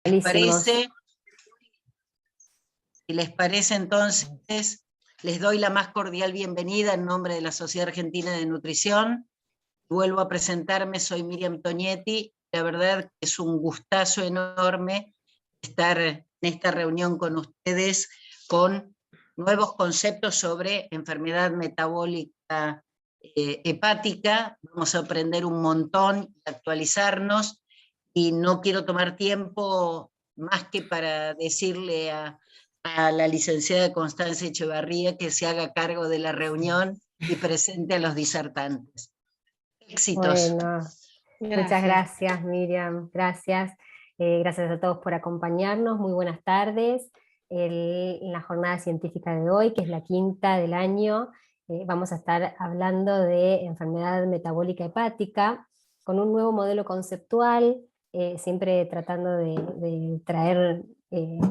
Buenísimos. Si les parece, entonces, les doy la más cordial bienvenida en nombre de la Sociedad Argentina de Nutrición. Vuelvo a presentarme, soy Miriam Tonietti. La verdad que es un gustazo enorme estar en esta reunión con ustedes con nuevos conceptos sobre enfermedad metabólica hepática. Vamos a aprender un montón, actualizarnos, y no quiero tomar tiempo más que para decirle a la licenciada Constanza Echevarría que se haga cargo de la reunión y presente a los disertantes. Éxitos. Bueno, muchas gracias, Miriam, gracias. Gracias a todos por acompañarnos, muy buenas tardes. En la jornada científica de hoy, que es la quinta del año, vamos a estar hablando de enfermedad metabólica hepática, con un nuevo modelo conceptual, siempre tratando de traer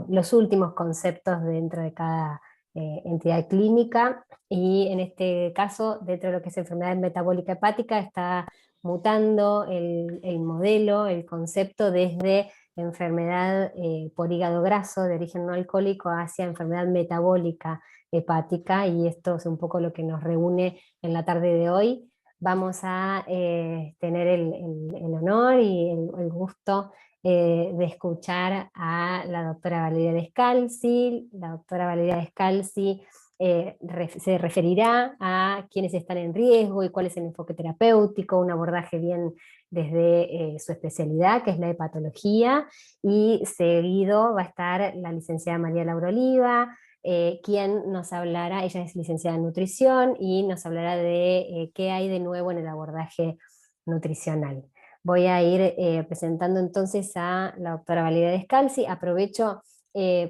los últimos conceptos dentro de cada entidad clínica, y en este caso, dentro de lo que es enfermedad metabólica hepática, está mutando el modelo, el concepto, desde enfermedad por hígado graso de origen no alcohólico hacia enfermedad metabólica hepática, y esto es un poco lo que nos reúne en la tarde de hoy. Vamos a tener el honor y el gusto de escuchar a la doctora Valeria Descalzi. La doctora Valeria Descalzi se referirá a quiénes están en riesgo y cuál es el enfoque terapéutico, un abordaje bien desde su especialidad, que es la hepatología, y seguido va a estar la licenciada María Laura Oliva, quien nos hablará. Ella es licenciada en nutrición y nos hablará de qué hay de nuevo en el abordaje nutricional. Voy a ir presentando entonces a la doctora Valeria Descalzi. Aprovecho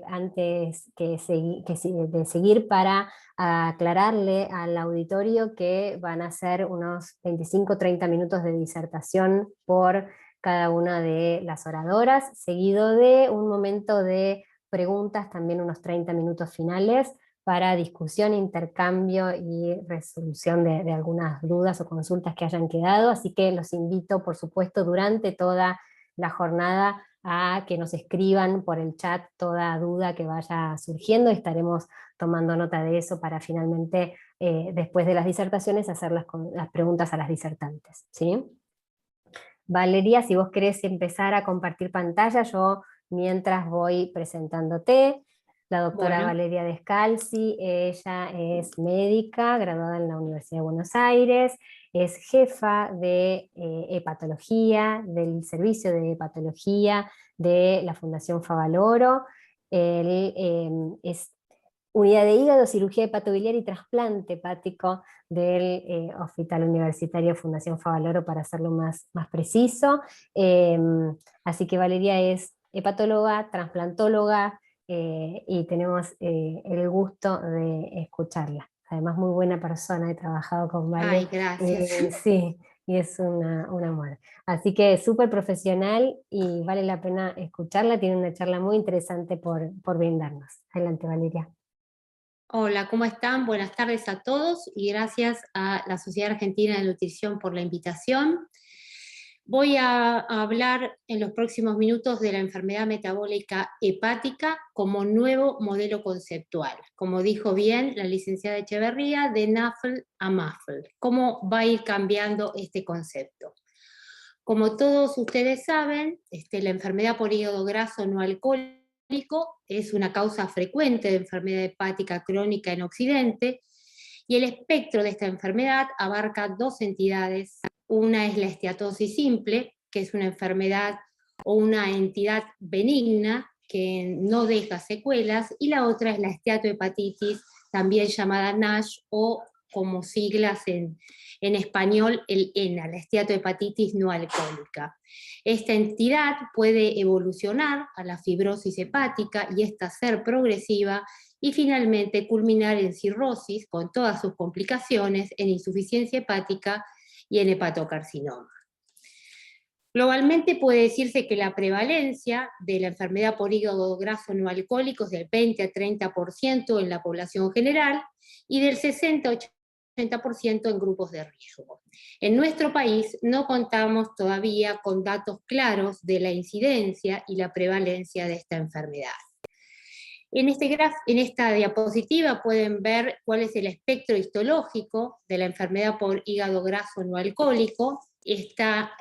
antes de seguir para aclararle al auditorio que van a ser unos 25-30 minutos de disertación por cada una de las oradoras, seguido de un momento de preguntas, también unos 30 minutos finales, para discusión, intercambio y resolución de algunas dudas o consultas que hayan quedado. Así que los invito, por supuesto, durante toda la jornada a que nos escriban por el chat toda duda que vaya surgiendo. Estaremos tomando nota de eso para finalmente, después de las disertaciones, hacer las preguntas a las disertantes, ¿sí? Valeria, si vos querés empezar a compartir pantalla, yo mientras voy presentándote. La doctora Valeria Descalzi, ella es médica, graduada en la Universidad de Buenos Aires, es jefa de hepatología, del servicio de hepatología de la Fundación Favaloro. Es unidad de hígado, cirugía hepatobiliar y trasplante hepático del Hospital Universitario Fundación Favaloro, para hacerlo más preciso. Así que Valeria es hepatóloga, trasplantóloga, y tenemos el gusto de escucharla. Además, muy buena persona, he trabajado con Vale. Ay, gracias. Sí, y es un amor. Así que súper profesional y vale la pena escucharla, tiene una charla muy interesante por brindarnos. Adelante, Valeria. Hola, ¿cómo están? Buenas tardes a todos y gracias a la Sociedad Argentina de Nutrición por la invitación. Voy a hablar en los próximos minutos de la enfermedad metabólica hepática como nuevo modelo conceptual. Como dijo bien la licenciada Echevarría, de NAFL a MAFL. ¿Cómo va a ir cambiando este concepto? Como todos ustedes saben, la enfermedad por hígado graso no alcohólico es una causa frecuente de enfermedad hepática crónica en Occidente, y el espectro de esta enfermedad abarca dos entidades. Una es la esteatosis simple, que es una enfermedad o una entidad benigna que no deja secuelas, y la otra es la esteatohepatitis, también llamada NASH, o como siglas en español, el ENA, la esteatohepatitis no alcohólica. Esta entidad puede evolucionar a la fibrosis hepática y esta ser progresiva y finalmente culminar en cirrosis con todas sus complicaciones, en insuficiencia hepática y en hepatocarcinoma. Globalmente puede decirse que la prevalencia de la enfermedad por hígado graso no alcohólico es del 20 a 30% en la población general y del 60 a 80% en grupos de riesgo. En nuestro país no contamos todavía con datos claros de la incidencia y la prevalencia de esta enfermedad. En esta diapositiva pueden ver cuál es el espectro histológico de la enfermedad por hígado graso no alcohólico. Esta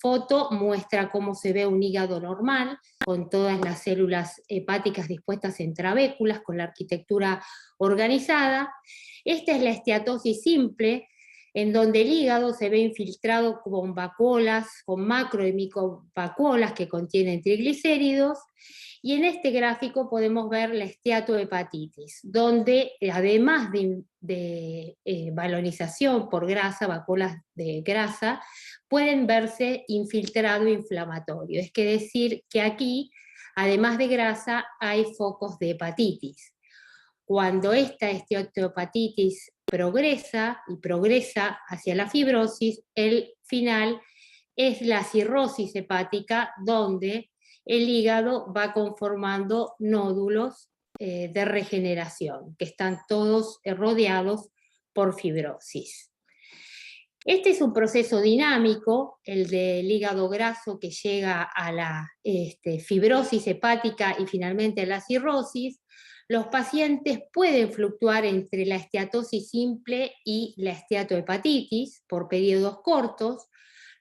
foto muestra cómo se ve un hígado normal, con todas las células hepáticas dispuestas en trabéculas, con la arquitectura organizada. Esta es la esteatosis simple, en donde el hígado se ve infiltrado con vacuolas, con macro y microvacuolas que contienen triglicéridos. Y en este gráfico podemos ver la esteatohepatitis, donde además de valorización por grasa, vacuolas de grasa, pueden verse infiltrado inflamatorio. Es decir, que aquí, además de grasa, hay focos de hepatitis. Cuando esta esteatohepatitis progresa hacia la fibrosis, el final es la cirrosis hepática, donde el hígado va conformando nódulos de regeneración, que están todos rodeados por fibrosis. Este es un proceso dinámico, el del hígado graso que llega a la fibrosis hepática y finalmente a la cirrosis. Los pacientes pueden fluctuar entre la esteatosis simple y la esteatohepatitis por periodos cortos.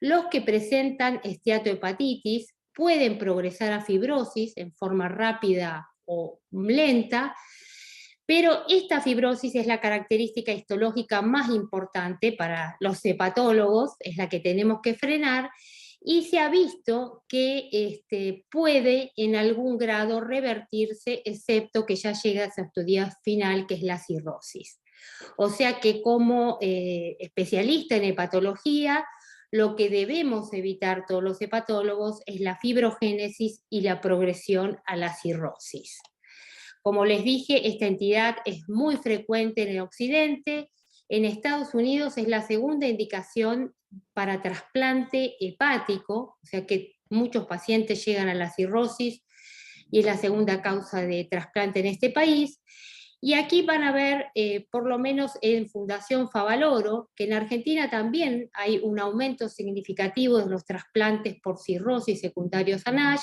Los que presentan esteatohepatitis pueden progresar a fibrosis en forma rápida o lenta, pero esta fibrosis es la característica histológica más importante para los hepatólogos, es la que tenemos que frenar, y se ha visto que puede en algún grado revertirse, excepto que ya llega a su estudio final, que es la cirrosis. O sea que como especialista en hepatología, lo que debemos evitar todos los hepatólogos es la fibrogénesis y la progresión a la cirrosis. Como les dije, esta entidad es muy frecuente en el occidente. En Estados Unidos es la segunda indicación para trasplante hepático, o sea que muchos pacientes llegan a la cirrosis y es la segunda causa de trasplante en este país. Y aquí van a ver, por lo menos en Fundación Favaloro, que en Argentina también hay un aumento significativo de los trasplantes por cirrosis secundarios a NASH,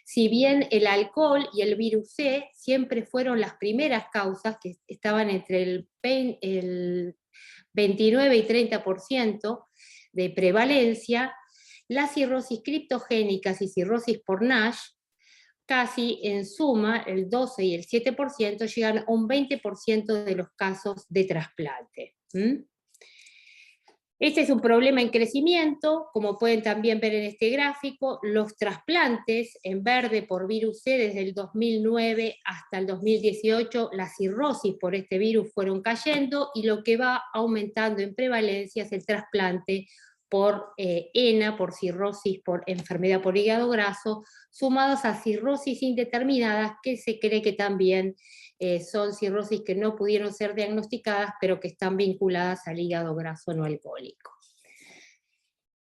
si bien el alcohol y el virus C siempre fueron las primeras causas, que estaban entre el 29 y 30% de prevalencia, las cirrosis criptogénicas y cirrosis por NASH, casi en suma, el 12 y el 7% llegan a un 20% de los casos de trasplante. Este es un problema en crecimiento, como pueden también ver en este gráfico, los trasplantes en verde por virus C desde el 2009 hasta el 2018, la cirrosis por este virus fueron cayendo, y lo que va aumentando en prevalencia es el trasplante por ENA, por cirrosis, por enfermedad por hígado graso, sumados a cirrosis indeterminadas, que se cree que también son cirrosis que no pudieron ser diagnosticadas, pero que están vinculadas al hígado graso no alcohólico.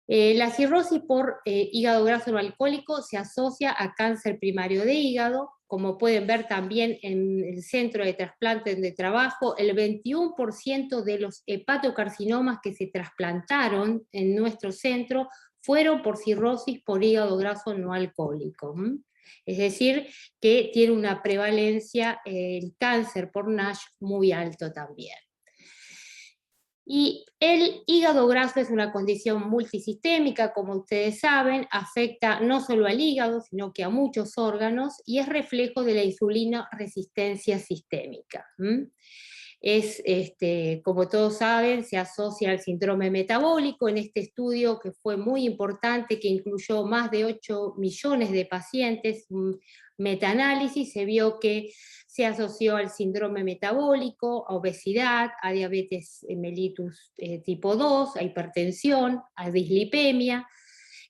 La cirrosis por hígado graso no alcohólico se asocia a cáncer primario de hígado. Como pueden ver también en el centro de trasplante donde trabajo, el 21% de los hepatocarcinomas que se trasplantaron en nuestro centro fueron por cirrosis por hígado graso no alcohólico. Es decir, que tiene una prevalencia el cáncer por NASH muy alto también. Y el hígado graso es una condición multisistémica, como ustedes saben, afecta no solo al hígado, sino que a muchos órganos, y es reflejo de la insulina resistencia sistémica. Como todos saben, se asocia al síndrome metabólico. En este estudio, que fue muy importante, que incluyó más de 8 millones de pacientes, un metaanálisis, se vio que se asoció al síndrome metabólico, a obesidad, a diabetes mellitus tipo 2, a hipertensión, a dislipemia,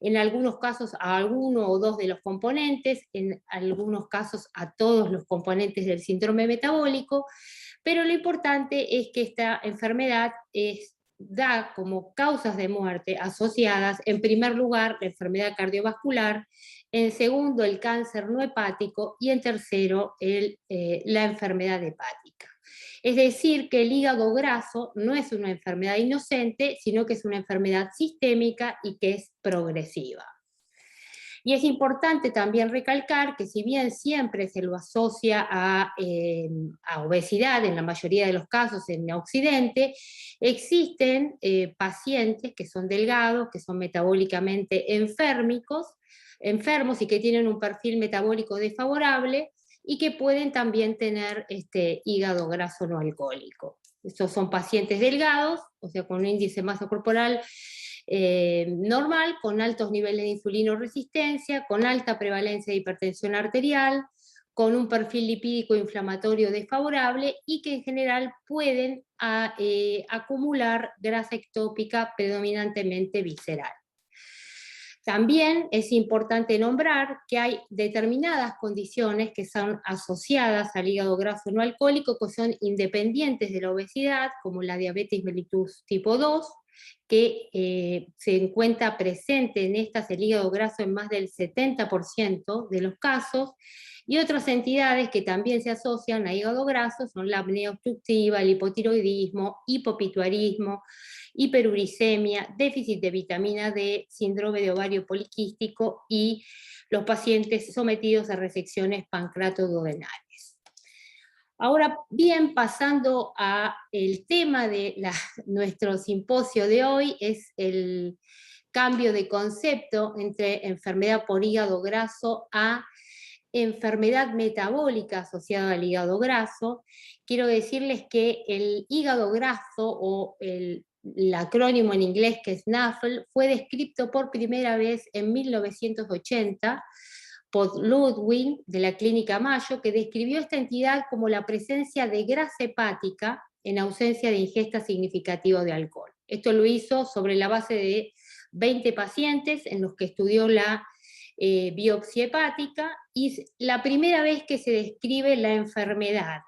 en algunos casos a alguno o dos de los componentes, en algunos casos a todos los componentes del síndrome metabólico, pero lo importante es que esta enfermedad da como causas de muerte asociadas, en primer lugar, la enfermedad cardiovascular, en segundo, el cáncer no hepático, y en tercero, la enfermedad hepática. Es decir, que el hígado graso no es una enfermedad inocente, sino que es una enfermedad sistémica y que es progresiva. Y es importante también recalcar que si bien siempre se lo asocia a obesidad, en la mayoría de los casos en Occidente, existen pacientes que son delgados, que son metabólicamente enfermos y que tienen un perfil metabólico desfavorable y que pueden también tener hígado graso no alcohólico. Estos son pacientes delgados, o sea, con un índice de masa corporal normal, con altos niveles de insulinoresistencia, con alta prevalencia de hipertensión arterial, con un perfil lipídico inflamatorio desfavorable y que en general pueden acumular grasa ectópica predominantemente visceral. También es importante nombrar que hay determinadas condiciones que son asociadas al hígado graso no alcohólico, que son independientes de la obesidad, como la diabetes mellitus tipo 2, que se encuentra presente en estas el hígado graso en más del 70% de los casos, y otras entidades que también se asocian a hígado graso son la apnea obstructiva, el hipotiroidismo, hipopituarismo, hiperuricemia, déficit de vitamina D, síndrome de ovario poliquístico y los pacientes sometidos a resecciones pancreatoduodenales. Ahora bien, pasando al tema de nuestro simposio de hoy, es el cambio de concepto entre enfermedad por hígado graso a enfermedad metabólica asociada al hígado graso. Quiero decirles que el hígado graso, o el acrónimo en inglés que es NAFLD, fue descrito por primera vez en 1980 por Ludwig de la Clínica Mayo, que describió esta entidad como la presencia de grasa hepática en ausencia de ingesta significativa de alcohol. Esto lo hizo sobre la base de 20 pacientes en los que estudió la biopsia hepática, y la primera vez que se describe la enfermedad.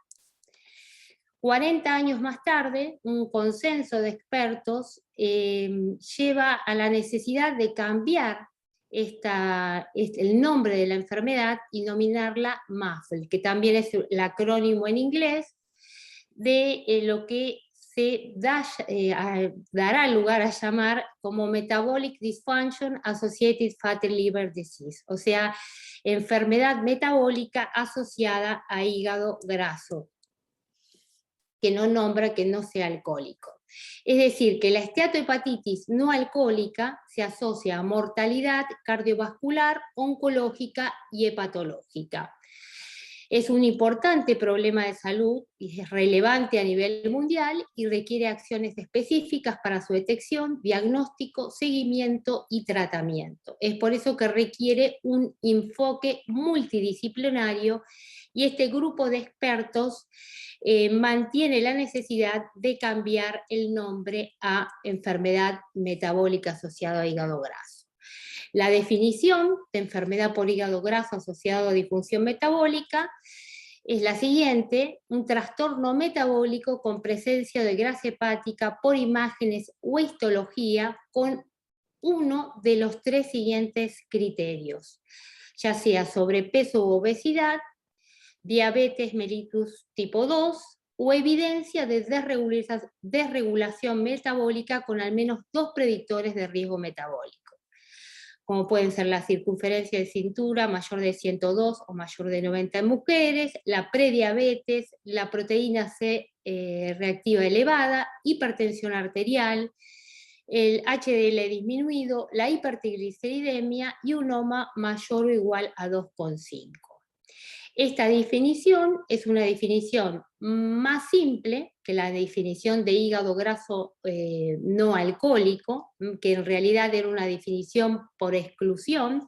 40 años más tarde, un consenso de expertos lleva a la necesidad de cambiar el nombre de la enfermedad y nominarla MAFLD, que también es el acrónimo en inglés de lo que se dará lugar a llamar como Metabolic Dysfunction Associated Fatty Liver Disease, o sea, enfermedad metabólica asociada a hígado graso, que no nombra que no sea alcohólico. Es decir, que la esteatohepatitis no alcohólica se asocia a mortalidad cardiovascular, oncológica y hepatológica. Es un importante problema de salud y es relevante a nivel mundial y requiere acciones específicas para su detección, diagnóstico, seguimiento y tratamiento. Es por eso que requiere un enfoque multidisciplinario, y este grupo de expertos mantiene la necesidad de cambiar el nombre a enfermedad metabólica asociada a hígado graso. La definición de enfermedad por hígado graso asociado a disfunción metabólica es la siguiente: un trastorno metabólico con presencia de grasa hepática por imágenes o histología con uno de los tres siguientes criterios, ya sea sobrepeso u obesidad, diabetes mellitus tipo 2 o evidencia de desregulación metabólica con al menos 2 predictores de riesgo metabólico, como pueden ser la circunferencia de cintura mayor de 102 o mayor de 90 en mujeres, la prediabetes, la proteína C reactiva elevada, hipertensión arterial, el HDL disminuido, la hipertrigliceridemia y un OMA mayor o igual a 2,5. Esta definición es una definición más simple que la definición de hígado graso no alcohólico, que en realidad era una definición por exclusión.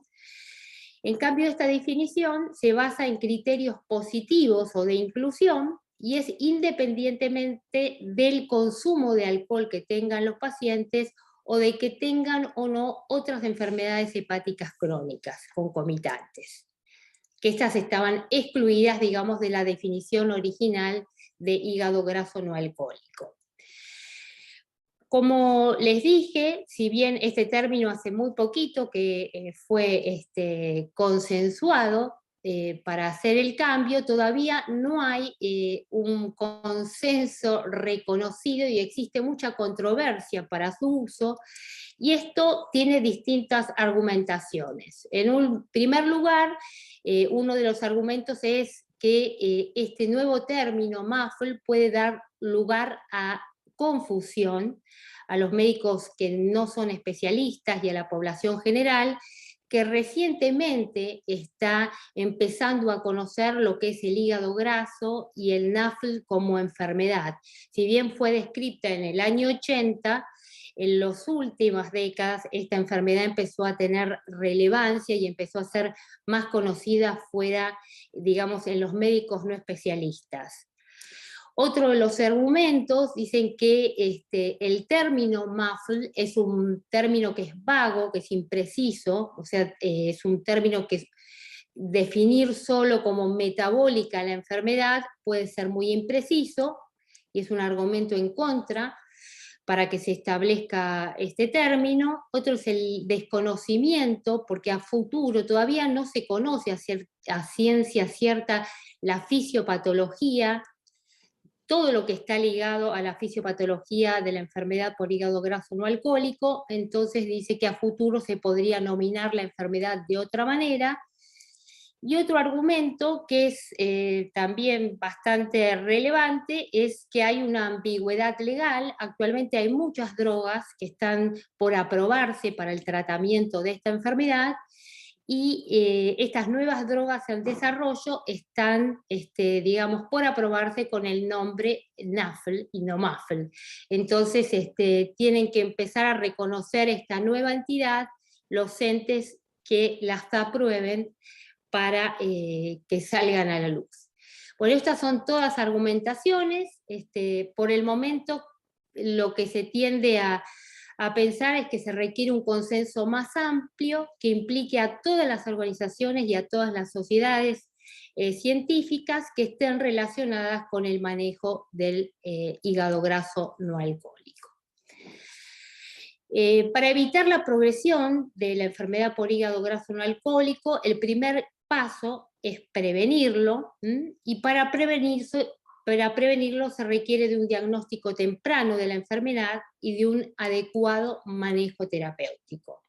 En cambio, esta definición se basa en criterios positivos o de inclusión y es independientemente del consumo de alcohol que tengan los pacientes o de que tengan o no otras enfermedades hepáticas crónicas concomitantes, que estas estaban excluidas, digamos, de la definición original de hígado graso no alcohólico. Como les dije, si bien este término hace muy poquito que fue consensuado, para hacer el cambio, todavía no hay un consenso reconocido y existe mucha controversia para su uso, y esto tiene distintas argumentaciones. En un primer lugar, uno de los argumentos es que este nuevo término MAFL puede dar lugar a confusión a los médicos que no son especialistas y a la población general, que recientemente está empezando a conocer lo que es el hígado graso y el NAFL como enfermedad. Si bien fue descrita en el año 80, en las últimas décadas esta enfermedad empezó a tener relevancia y empezó a ser más conocida fuera, digamos, en los médicos no especialistas. Otro de los argumentos dicen que el término MAFL es un término que es vago, que es impreciso, o sea, es un término que definir solo como metabólica la enfermedad puede ser muy impreciso, y es un argumento en contra para que se establezca este término. Otro es el desconocimiento, porque a futuro todavía no se conoce a ciencia cierta la fisiopatología, todo lo que está ligado a la fisiopatología de la enfermedad por hígado graso no alcohólico. Entonces dice que a futuro se podría nominar la enfermedad de otra manera. Y otro argumento que es también bastante relevante es que hay una ambigüedad legal. Actualmente hay muchas drogas que están por aprobarse para el tratamiento de esta enfermedad, y estas nuevas drogas en desarrollo están, digamos, por aprobarse con el nombre NAFL y no MAFL. Entonces tienen que empezar a reconocer esta nueva entidad los entes que las aprueben para que salgan a la luz. Bueno, estas son todas argumentaciones. Por el momento lo que se tiende a pensar es que se requiere un consenso más amplio que implique a todas las organizaciones y a todas las sociedades científicas que estén relacionadas con el manejo del hígado graso no alcohólico. Para evitar la progresión de la enfermedad por hígado graso no alcohólico, el primer paso es prevenirlo, y para prevenirlo se requiere de un diagnóstico temprano de la enfermedad y de un adecuado manejo terapéutico.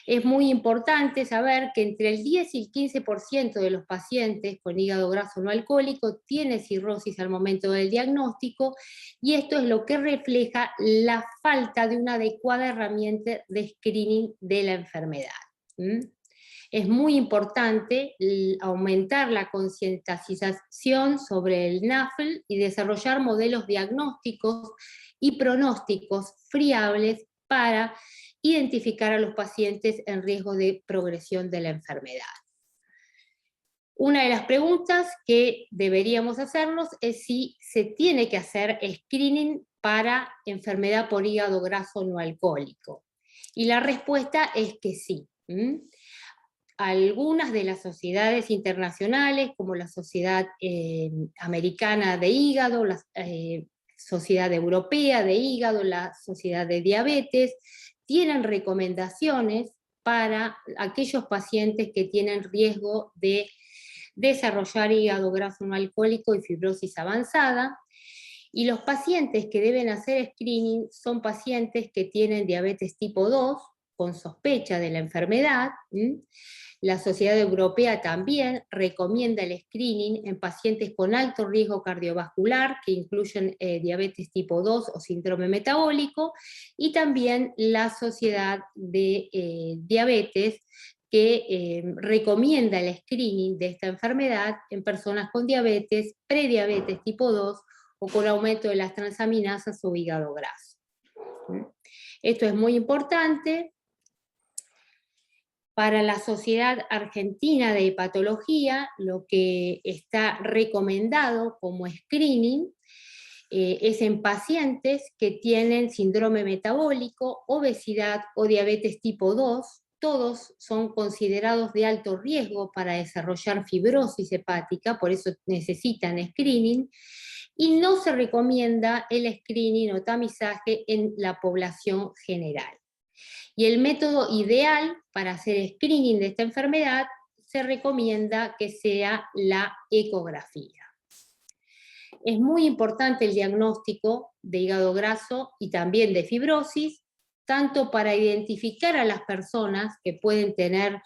Es muy importante saber que entre el 10 y el 15% de los pacientes con hígado graso no alcohólico tiene cirrosis al momento del diagnóstico, y esto es lo que refleja la falta de una adecuada herramienta de screening de la enfermedad. Es muy importante aumentar la concientización sobre el NAFL y desarrollar modelos diagnósticos y pronósticos fiables para identificar a los pacientes en riesgo de progresión de la enfermedad. Una de las preguntas que deberíamos hacernos es si se tiene que hacer screening para enfermedad por hígado graso no alcohólico. Y la respuesta es que sí. Algunas de las sociedades internacionales, como la Sociedad Americana de Hígado, la Sociedad Europea de Hígado, la Sociedad de Diabetes, tienen recomendaciones para aquellos pacientes que tienen riesgo de desarrollar hígado graso no alcohólico y fibrosis avanzada, y los pacientes que deben hacer screening son pacientes que tienen diabetes tipo 2 con sospecha de la enfermedad. La Sociedad Europea también recomienda el screening en pacientes con alto riesgo cardiovascular, que incluyen diabetes tipo 2 o síndrome metabólico, y también la Sociedad de Diabetes, que recomienda el screening de esta enfermedad en personas con diabetes, prediabetes tipo 2 o con aumento de las transaminasas o hígado graso. Esto es muy importante. Para la Sociedad Argentina de Hepatología, lo que está recomendado como screening es en pacientes que tienen síndrome metabólico, obesidad o diabetes tipo 2. Todos son considerados de alto riesgo para desarrollar fibrosis hepática, por eso necesitan screening, y no se recomienda el screening o tamizaje en la población general. Y el método ideal para hacer screening de esta enfermedad se recomienda que sea la ecografía. Es muy importante el diagnóstico de hígado graso y también de fibrosis, tanto para identificar a las personas que pueden tener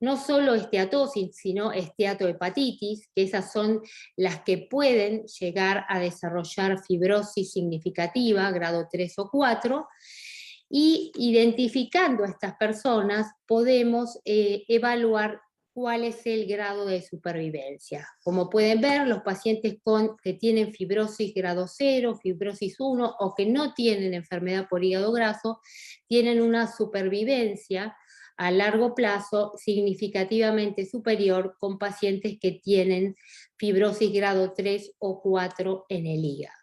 no solo esteatosis, sino esteatohepatitis, que esas son las que pueden llegar a desarrollar fibrosis significativa, grado 3 o 4, y identificando a estas personas podemos evaluar cuál es el grado de supervivencia. Como pueden ver, los pacientes que tienen fibrosis grado 0, fibrosis 1 o que no tienen enfermedad por hígado graso, tienen una supervivencia a largo plazo significativamente superior con pacientes que tienen fibrosis grado 3 o 4 en el hígado.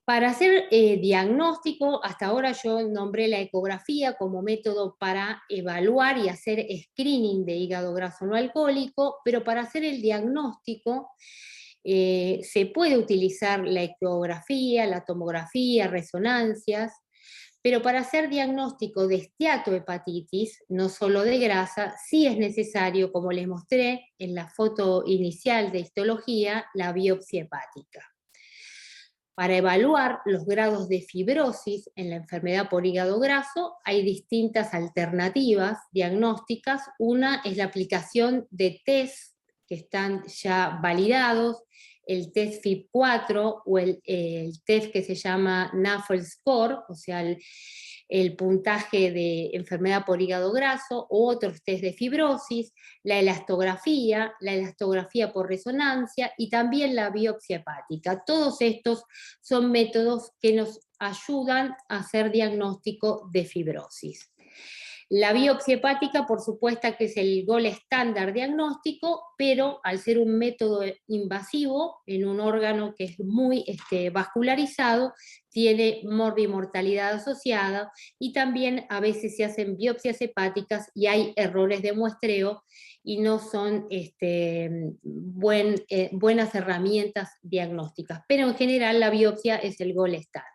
Para hacer diagnóstico, hasta ahora yo nombré la ecografía como método para evaluar y hacer screening de hígado graso no alcohólico, pero para hacer el diagnóstico se puede utilizar la ecografía, la tomografía, resonancias, pero para hacer diagnóstico de esteatohepatitis, no solo de grasa, sí es necesario, como les mostré en la foto inicial de histología, la biopsia hepática. Para evaluar los grados de fibrosis en la enfermedad por hígado graso hay distintas alternativas diagnósticas. Una es la aplicación de test que están ya validados, el test FIB4 o el test que se llama NAFLD Score, o sea, el puntaje de enfermedad por hígado graso, o otros test de fibrosis, la elastografía por resonancia y también la biopsia hepática. Todos estos son métodos que nos ayudan a hacer diagnóstico de fibrosis. La biopsia hepática, por supuesto, que es el gold estándar diagnóstico, pero al ser un método invasivo en un órgano que es muy vascularizado, tiene morbimortalidad asociada y también a veces se hacen biopsias hepáticas y hay errores de muestreo y no son buenas herramientas diagnósticas. Pero en general la biopsia es el gold estándar.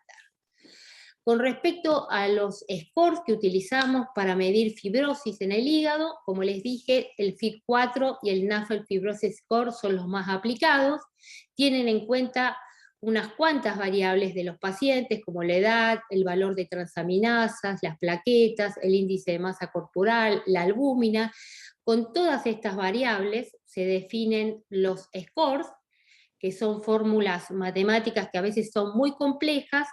Con respecto a los scores que utilizamos para medir fibrosis en el hígado, como les dije, el FIB4 y el NAFLD Fibrosis Score son los más aplicados, tienen en cuenta unas cuantas variables de los pacientes, como la edad, el valor de transaminasas, las plaquetas, el índice de masa corporal, la albúmina. Con todas estas variables se definen los scores, que son fórmulas matemáticas que a veces son muy complejas,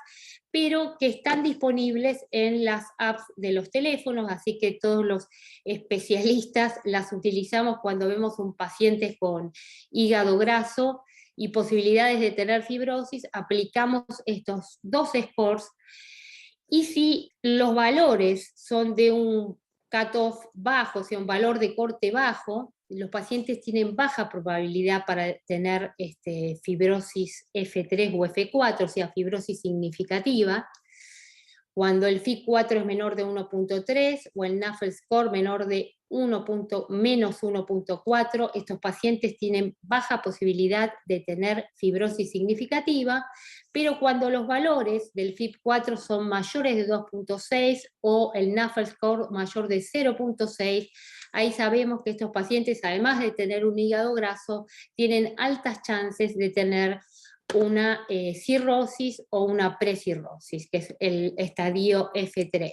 pero que están disponibles en las apps de los teléfonos, así que todos los especialistas las utilizamos cuando vemos un paciente con hígado graso y posibilidades de tener fibrosis, aplicamos estos dos scores, y si los valores son de un cutoff bajo, o sea, un valor de corte bajo, los pacientes tienen baja probabilidad para tener fibrosis F3 o F4, o sea, fibrosis significativa. Cuando el FIB4 es menor de 1.3 o el NAFLD Score menor de menos 1.4, estos pacientes tienen baja posibilidad de tener fibrosis significativa, pero cuando los valores del FIB4 son mayores de 2.6 o el NAFLD Score mayor de 0.6, ahí sabemos que estos pacientes, además de tener un hígado graso, tienen altas chances de tener una cirrosis o una precirrosis, que es el estadio F3.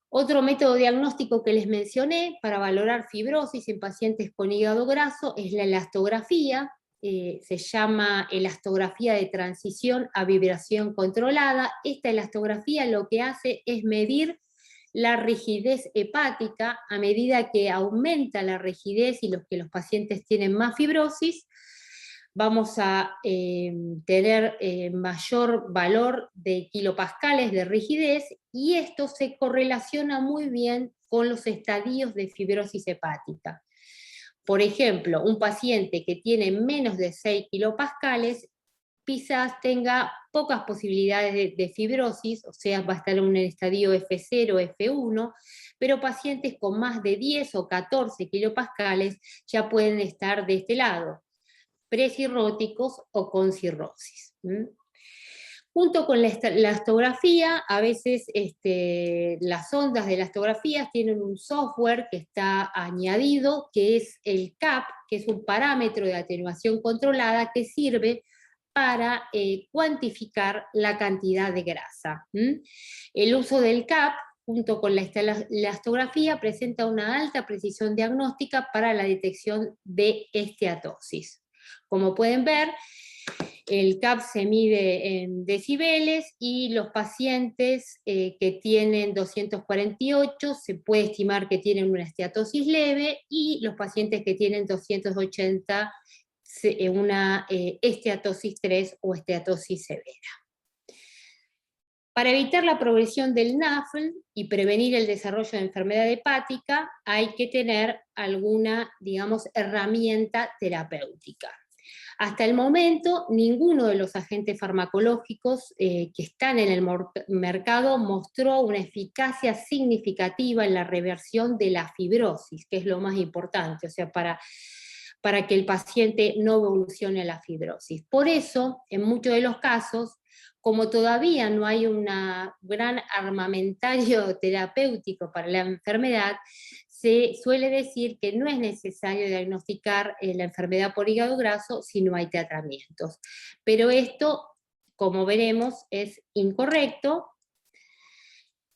Otro método diagnóstico que les mencioné para valorar fibrosis en pacientes con hígado graso es la elastografía. Se llama elastografía de transición a vibración controlada. Esta elastografía lo que hace es medir la rigidez hepática. A medida que aumenta la rigidez y que los pacientes tienen más fibrosis, vamos a tener mayor valor de kilopascales de rigidez, y esto se correlaciona muy bien con los estadios de fibrosis hepática. Por ejemplo, un paciente que tiene menos de 6 kilopascales quizás tenga pocas posibilidades de fibrosis, o sea, va a estar en un estadio F0, F1, pero pacientes con más de 10 o 14 kilopascales ya pueden estar de este lado, precirróticos o con cirrosis. Junto con la elastografía, a veces las ondas de elastografías tienen un software que está añadido, que es el CAP, que es un parámetro de atenuación controlada que sirve para cuantificar la cantidad de grasa. El uso del CAP, junto con la elastografía, presenta una alta precisión diagnóstica para la detección de esteatosis. Como pueden ver, el CAP se mide en decibeles y los pacientes que tienen 248 se puede estimar que tienen una esteatosis leve, y los pacientes que tienen 280 una esteatosis 3 o esteatosis severa. Para evitar la progresión del NAFLD y prevenir el desarrollo de enfermedad hepática, hay que tener alguna, digamos, herramienta terapéutica. Hasta el momento, ninguno de los agentes farmacológicos que están en el mercado mostró una eficacia significativa en la reversión de la fibrosis, que es lo más importante, o sea, para que el paciente no evolucione a la fibrosis. Por eso, en muchos de los casos, como todavía no hay un gran armamentario terapéutico para la enfermedad, se suele decir que no es necesario diagnosticar la enfermedad por hígado graso si no hay tratamientos. Pero esto, como veremos, es incorrecto.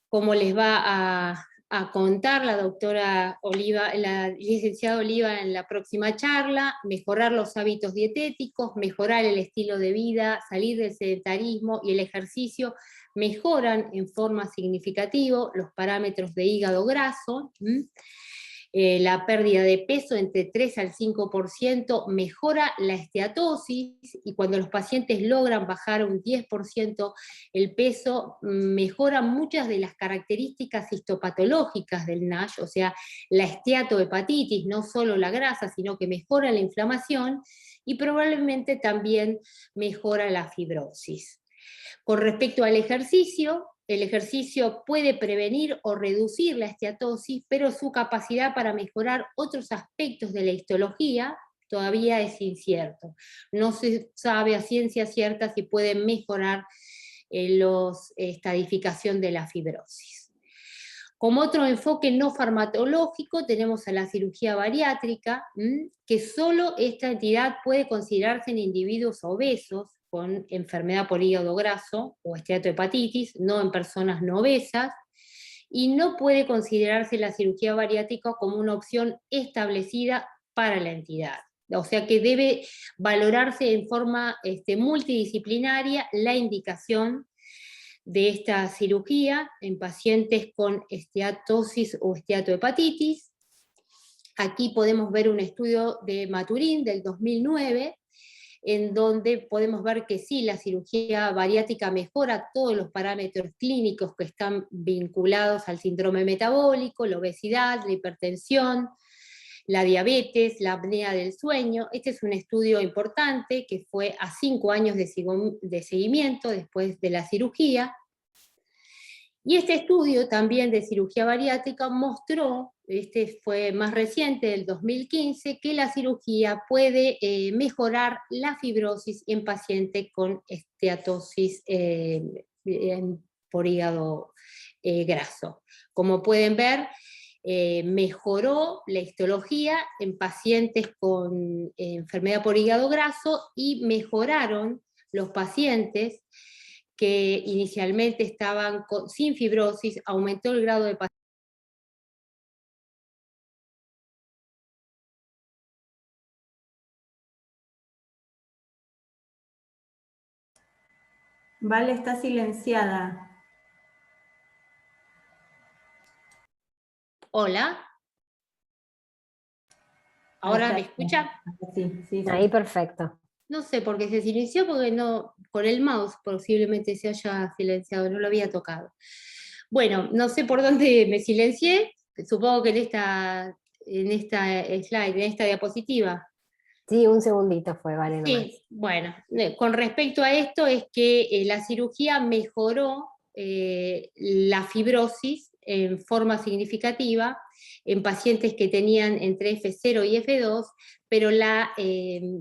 Como les va a contar la doctora Oliva, la licenciada Oliva en la próxima charla, mejorar los hábitos dietéticos, mejorar el estilo de vida, salir del sedentarismo y el ejercicio mejoran en forma significativa los parámetros de hígado graso. La pérdida de peso entre 3 al 5% mejora la esteatosis, y cuando los pacientes logran bajar un 10% el peso, mejoran muchas de las características histopatológicas del NASH, o sea, la esteatohepatitis, no solo la grasa, sino que mejora la inflamación y probablemente también mejora la fibrosis. Con respecto al ejercicio, el ejercicio puede prevenir o reducir la esteatosis, pero su capacidad para mejorar otros aspectos de la histología todavía es incierto. No se sabe a ciencia cierta si puede mejorar la estadificación de la fibrosis. Como otro enfoque no farmacológico tenemos a la cirugía bariátrica, que solo esta entidad puede considerarse en individuos obesos con enfermedad por hígado graso o esteatohepatitis, no en personas no obesas, y no puede considerarse la cirugía bariátrica como una opción establecida para la entidad. O sea que debe valorarse en forma multidisciplinaria la indicación de esta cirugía en pacientes con esteatosis o esteatohepatitis. Aquí podemos ver un estudio de Maturín del 2009, en donde podemos ver que sí, la cirugía bariátrica mejora todos los parámetros clínicos que están vinculados al síndrome metabólico, la obesidad, la hipertensión, la diabetes, la apnea del sueño. Este es un estudio importante que fue a 5 años de seguimiento después de la cirugía. Y este estudio también de cirugía bariátrica mostró, este fue más reciente, del 2015, que la cirugía puede mejorar la fibrosis en pacientes con esteatosis por hígado graso. Como pueden ver, mejoró la histología en pacientes con enfermedad por hígado graso, y mejoraron los pacientes que inicialmente estaban sin fibrosis, aumentó el grado de pacientes. Vale, está silenciada. Hola. ¿Ahora me escucha? Sí, sí, sí. Ahí perfecto. No sé por qué se silenció, porque no, con el mouse posiblemente se haya silenciado, no lo había tocado. Bueno, no sé por dónde me silencié, supongo que en esta slide, en esta diapositiva. Sí, un segundito fue, vale, nomás. Sí, bueno, con respecto a esto es que la cirugía mejoró la fibrosis en forma significativa en pacientes que tenían entre F0 y F2, pero la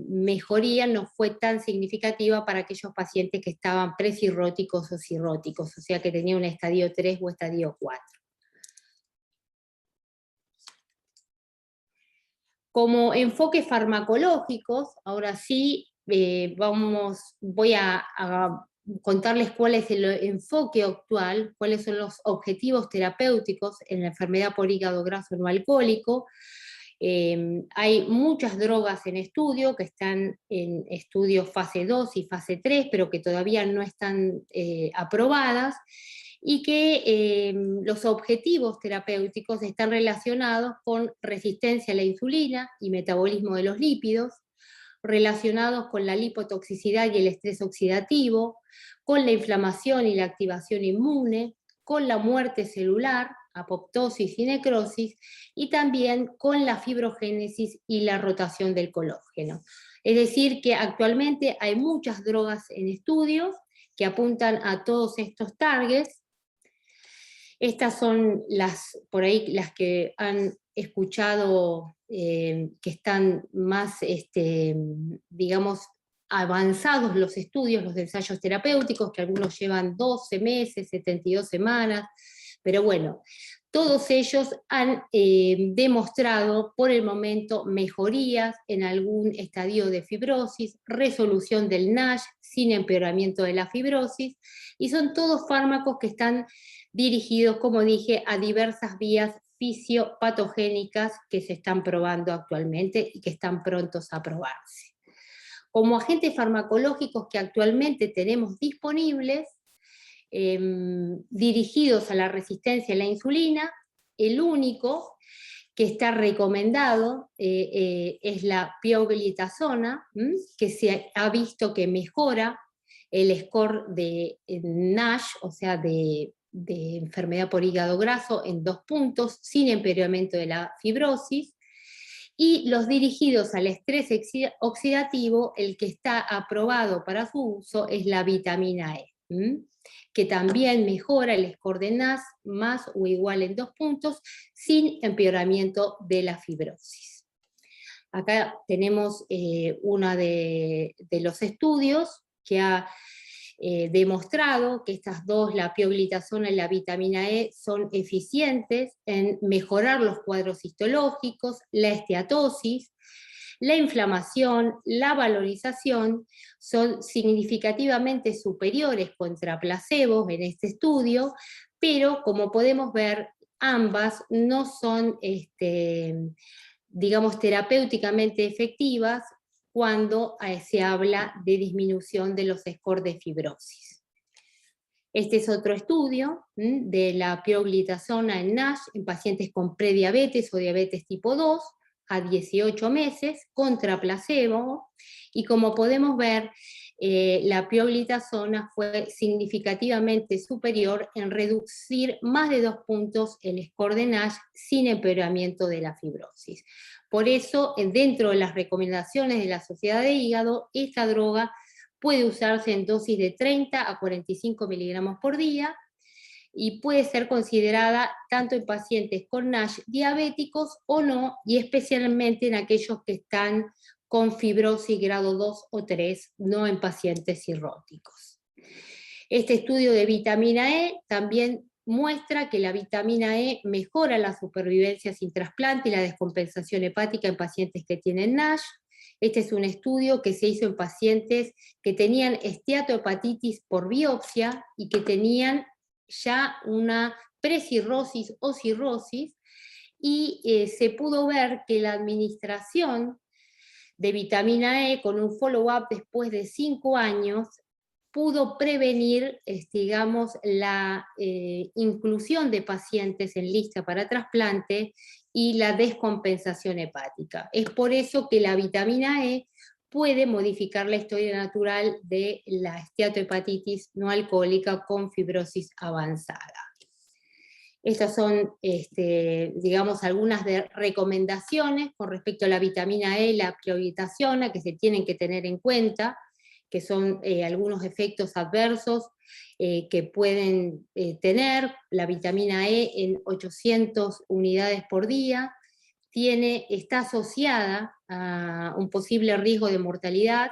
mejoría no fue tan significativa para aquellos pacientes que estaban presirróticos o cirróticos, o sea que tenían un estadio 3 o estadio 4. Como enfoques farmacológicos, ahora sí, voy a contarles cuál es el enfoque actual, cuáles son los objetivos terapéuticos en la enfermedad por hígado graso no alcohólico. Hay muchas drogas en estudio, que están en estudios fase 2 y fase 3, pero que todavía no están aprobadas, y que los objetivos terapéuticos están relacionados con resistencia a la insulina y metabolismo de los lípidos, relacionados con la lipotoxicidad y el estrés oxidativo, con la inflamación y la activación inmune, con la muerte celular, apoptosis y necrosis, y también con la fibrogénesis y la rotación del colágeno. Es decir, que actualmente hay muchas drogas en estudio que apuntan a todos estos targets. Estas son por ahí las que han escuchado que están más, digamos, avanzados los estudios, los ensayos terapéuticos, que algunos llevan 12 meses, 72 semanas, pero bueno, todos ellos han demostrado por el momento mejorías en algún estadio de fibrosis, resolución del NASH sin empeoramiento de la fibrosis, y son todos fármacos que están dirigidos, como dije, a diversas vías fisiopatogénicas que se están probando actualmente y que están prontos a aprobarse. Como agentes farmacológicos que actualmente tenemos disponibles, dirigidos a la resistencia a la insulina, el único que está recomendado es la pioglitazona, que se ha visto que mejora el score de NASH, o sea, de enfermedad por hígado graso, en 2 puntos, sin empeoramiento de la fibrosis. Y los dirigidos al estrés oxidativo, el que está aprobado para su uso es la vitamina E, que también mejora el score de NAS más o igual en 2 puntos, sin empeoramiento de la fibrosis. Acá tenemos uno de los estudios que ha demostrado que estas dos, la pioglitazona y la vitamina E, son eficientes en mejorar los cuadros histológicos, la esteatosis, la inflamación, la valorización, son significativamente superiores contra placebos en este estudio, pero como podemos ver, ambas no son, digamos, terapéuticamente efectivas cuando se habla de disminución de los scores de fibrosis. Este es otro estudio de la pioglitazona en NASH en pacientes con prediabetes o diabetes tipo 2 a 18 meses contra placebo, y como podemos ver, la pioglitazona fue significativamente superior en reducir más de 2 puntos el score de NASH sin empeoramiento de la fibrosis. Por eso, dentro de las recomendaciones de la Sociedad de Hígado, esta droga puede usarse en dosis de 30 a 45 miligramos por día, y puede ser considerada tanto en pacientes con NASH diabéticos o no, y especialmente en aquellos que están con fibrosis grado 2 o 3, no en pacientes cirróticos. Este estudio de vitamina E también muestra que la vitamina E mejora la supervivencia sin trasplante y la descompensación hepática en pacientes que tienen NASH. Este es un estudio que se hizo en pacientes que tenían esteatohepatitis por biopsia y que tenían ya una precirrosis o cirrosis, y se pudo ver que la administración de vitamina E con un follow-up después de 5 años pudo prevenir, digamos, la inclusión de pacientes en lista para trasplante y la descompensación hepática. Es por eso que la vitamina E puede modificar la historia natural de la esteatohepatitis no alcohólica con fibrosis avanzada. Estas son, digamos, algunas recomendaciones con respecto a la vitamina E, la pioglitazona, que se tienen que tener en cuenta que son algunos efectos adversos que pueden tener. La vitamina E en 800 unidades por día está asociada a un posible riesgo de mortalidad.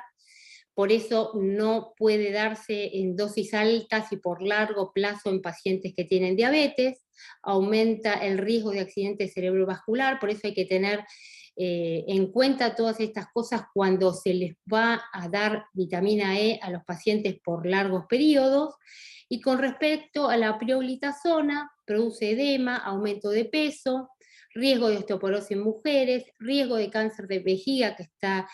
Por eso no puede darse en dosis altas y por largo plazo en pacientes que tienen diabetes. Aumenta el riesgo de accidente cerebrovascular, por eso hay que tener en cuenta todas estas cosas cuando se les va a dar vitamina E a los pacientes por largos periodos. Y con respecto a la pioglitazona, produce edema, aumento de peso, riesgo de osteoporosis en mujeres, riesgo de cáncer de vejiga, que está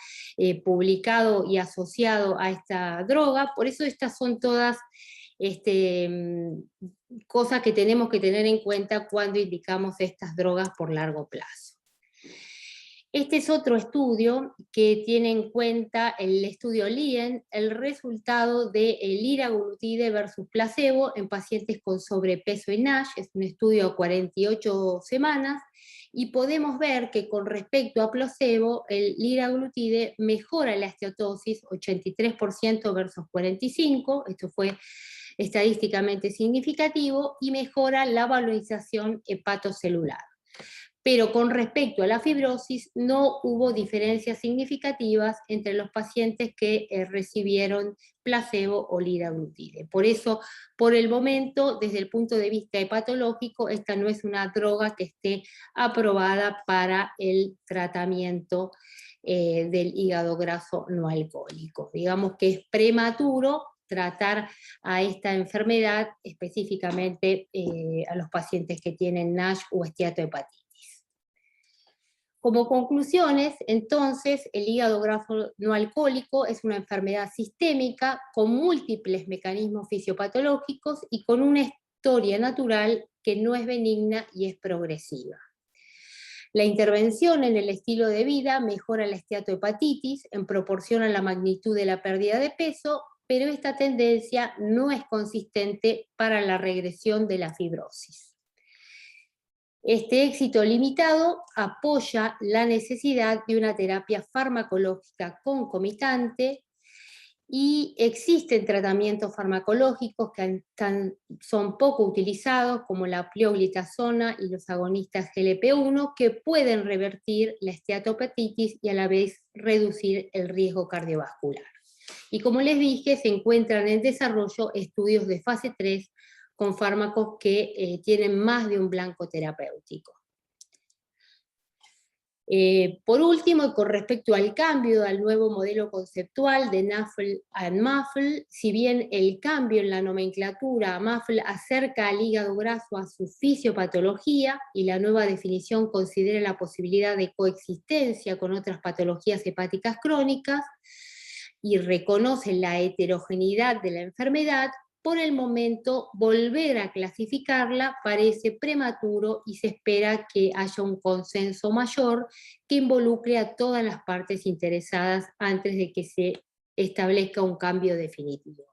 publicado y asociado a esta droga. Por eso estas son todas cosas que tenemos que tener en cuenta cuando indicamos estas drogas por largo plazo. Este es otro estudio que tiene en cuenta el estudio Lien, el resultado del liraglutide versus placebo en pacientes con sobrepeso y NASH. Es un estudio a 48 semanas, y podemos ver que con respecto a placebo, el liraglutide mejora la esteatosis 83% versus 45%, esto fue estadísticamente significativo, y mejora la valorización hepatocelular. Pero con respecto a la fibrosis no hubo diferencias significativas entre los pacientes que recibieron placebo o liraglutide. Por eso, por el momento, desde el punto de vista hepatológico, esta no es una droga que esté aprobada para el tratamiento del hígado graso no alcohólico. Digamos que es prematuro tratar a esta enfermedad, específicamente a los pacientes que tienen NASH o esteatohepatitis. Como conclusiones, entonces, el hígado graso no alcohólico es una enfermedad sistémica con múltiples mecanismos fisiopatológicos y con una historia natural que no es benigna y es progresiva. La intervención en el estilo de vida mejora la esteatohepatitis en proporción a la magnitud de la pérdida de peso, pero esta tendencia no es consistente para la regresión de la fibrosis. Este éxito limitado apoya la necesidad de una terapia farmacológica concomitante, y existen tratamientos farmacológicos que son poco utilizados, como la pioglitazona y los agonistas GLP-1, que pueden revertir la esteatohepatitis y a la vez reducir el riesgo cardiovascular. Y como les dije, se encuentran en desarrollo estudios de fase 3 con fármacos que tienen más de un blanco terapéutico. Por último, y con respecto al cambio al nuevo modelo conceptual de NAFL and MAFL, si bien el cambio en la nomenclatura MAFL acerca al hígado graso a su fisiopatología y la nueva definición considera la posibilidad de coexistencia con otras patologías hepáticas crónicas y reconoce la heterogeneidad de la enfermedad, por el momento volver a clasificarla parece prematuro y se espera que haya un consenso mayor que involucre a todas las partes interesadas antes de que se establezca un cambio definitivo.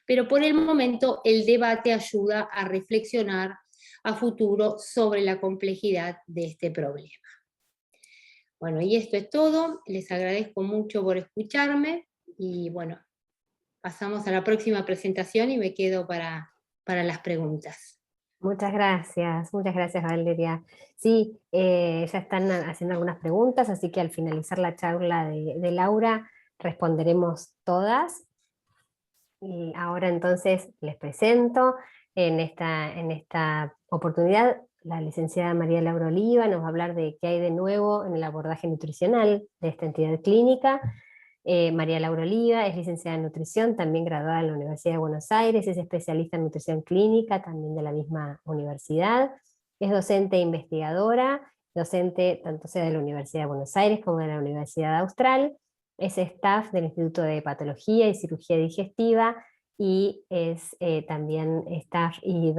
Pero por el momento el debate ayuda a reflexionar a futuro sobre la complejidad de este problema. Bueno, y esto es todo. Les agradezco mucho por escucharme y bueno, pasamos a la próxima presentación y me quedo para las preguntas. Muchas gracias Valeria. Sí, ya están haciendo algunas preguntas, así que al finalizar la charla de Laura responderemos todas. Y ahora entonces les presento en esta oportunidad la licenciada María Laura Oliva. Nos va a hablar de qué hay de nuevo en el abordaje nutricional de esta entidad clínica. María Laura Oliva es licenciada en nutrición, también graduada en la Universidad de Buenos Aires, es especialista en nutrición clínica, también de la misma universidad, es docente e investigadora, docente tanto sea de la Universidad de Buenos Aires como de la Universidad Austral, es staff del Instituto de Patología y Cirugía Digestiva, y es también staff y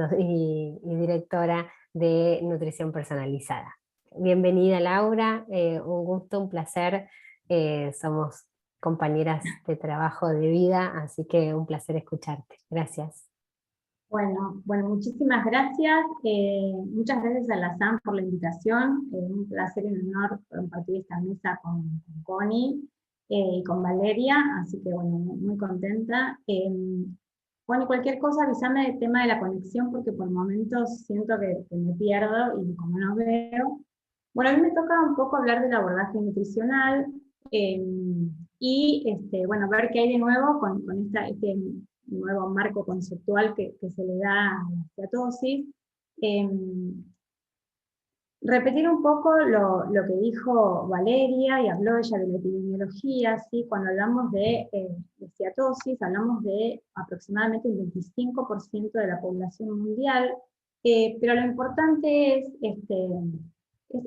directora de nutrición personalizada. Bienvenida Laura, un gusto, un placer, somos compañeras de trabajo de vida, así que un placer escucharte. Gracias. Bueno, muchísimas gracias. Muchas gracias a la SAM por la invitación. Un placer y un honor compartir esta mesa con Connie. y con Valeria, así que bueno, muy contenta. Bueno, y cualquier cosa avísame del tema de la conexión, porque por momentos siento que me pierdo y como no veo. Bueno, a mí me toca un poco hablar del abordaje nutricional, y bueno, ver qué hay de nuevo con este nuevo marco conceptual que se le da a la esteatosis. Repetir un poco lo que dijo Valeria, y habló ella de la epidemiología, ¿sí? Cuando hablamos de esteatosis, hablamos de aproximadamente un 25% de la población mundial, pero lo importante es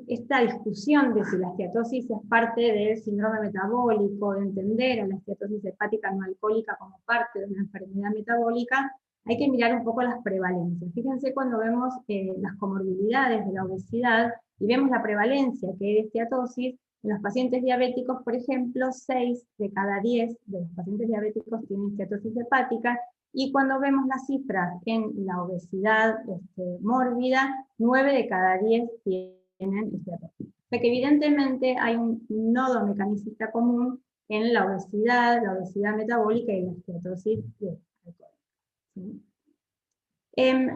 esta discusión de si la esteatosis es parte del síndrome metabólico, de entender a la esteatosis hepática no alcohólica como parte de una enfermedad metabólica. Hay que mirar un poco las prevalencias. Fíjense cuando vemos las comorbilidades de la obesidad y vemos la prevalencia que hay de esteatosis, en los pacientes diabéticos, por ejemplo, 6 de cada 10 de los pacientes diabéticos tienen esteatosis hepática, y cuando vemos las cifras en la obesidad mórbida, 9 de cada 10 tienen esteatosis. O sea que evidentemente hay un nodo mecanicista común en la obesidad metabólica y la esteatosis alcohólica.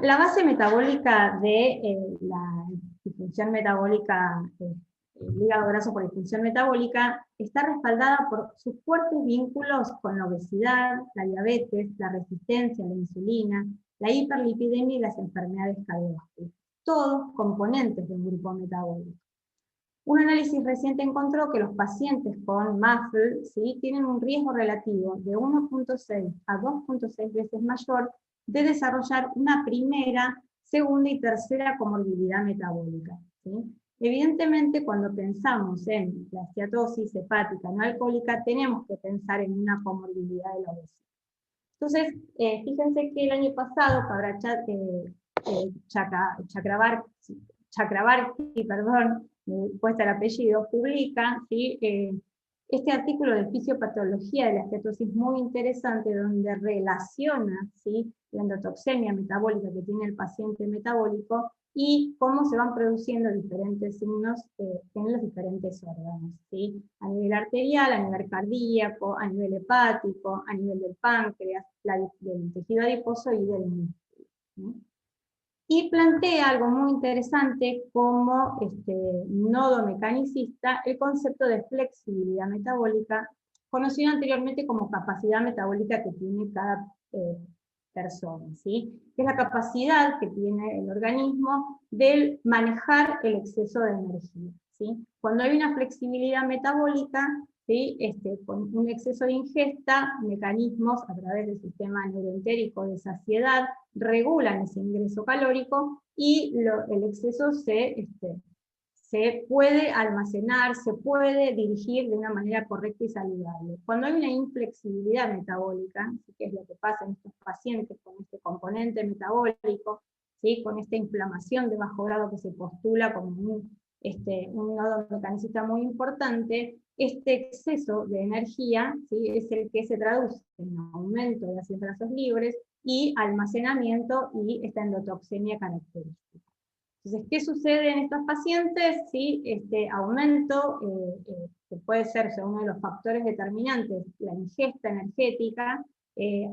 La base metabólica de la disfunción metabólica, el hígado graso por disfunción metabólica, está respaldada por sus fuertes vínculos con la obesidad, la diabetes, la resistencia a la insulina, la hiperlipidemia y las enfermedades cardiovasculares, todos componentes de un grupo metabólico. Un análisis reciente encontró que los pacientes con MASL, ¿sí?, tienen un riesgo relativo de 1.6 a 2.6 veces mayor de desarrollar una primera, segunda y tercera comorbilidad metabólica, ¿sí? Evidentemente, cuando pensamos en la esteatosis hepática no alcohólica, tenemos que pensar en una comorbilidad de la obesidad. Entonces, fíjense que el año pasado, para Chakrabarty, puesta el apellido, publica, ¿sí?, este artículo de fisiopatología de la esteatosis muy interesante, donde relaciona, ¿sí?, la endotoxemia metabólica que tiene el paciente metabólico y cómo se van produciendo diferentes signos en los diferentes órganos, ¿sí?, a nivel arterial, a nivel cardíaco, a nivel hepático, a nivel del páncreas, del tejido adiposo y del músculo, ¿sí? Y plantea algo muy interesante como nodo mecanicista, el concepto de flexibilidad metabólica, conocido anteriormente como capacidad metabólica que tiene cada persona, ¿sí?, que es la capacidad que tiene el organismo de manejar el exceso de energía, ¿sí? Cuando hay una flexibilidad metabólica, ¿sí?, con un exceso de ingesta, mecanismos a través del sistema neuroentérico de saciedad regulan ese ingreso calórico, y el exceso se puede almacenar, se puede dirigir de una manera correcta y saludable. Cuando hay una inflexibilidad metabólica, que es lo que pasa en estos pacientes con este componente metabólico, ¿sí?, con esta inflamación de bajo grado que se postula como un nodo mecanicista muy importante, este exceso de energía, ¿sí?, es el que se traduce en aumento de ácidos grasos libres y almacenamiento y esta endotoxemia característica. Entonces, ¿qué sucede en estos pacientes? ¿Sí? Aumento, que puede ser uno de los factores determinantes, la ingesta energética,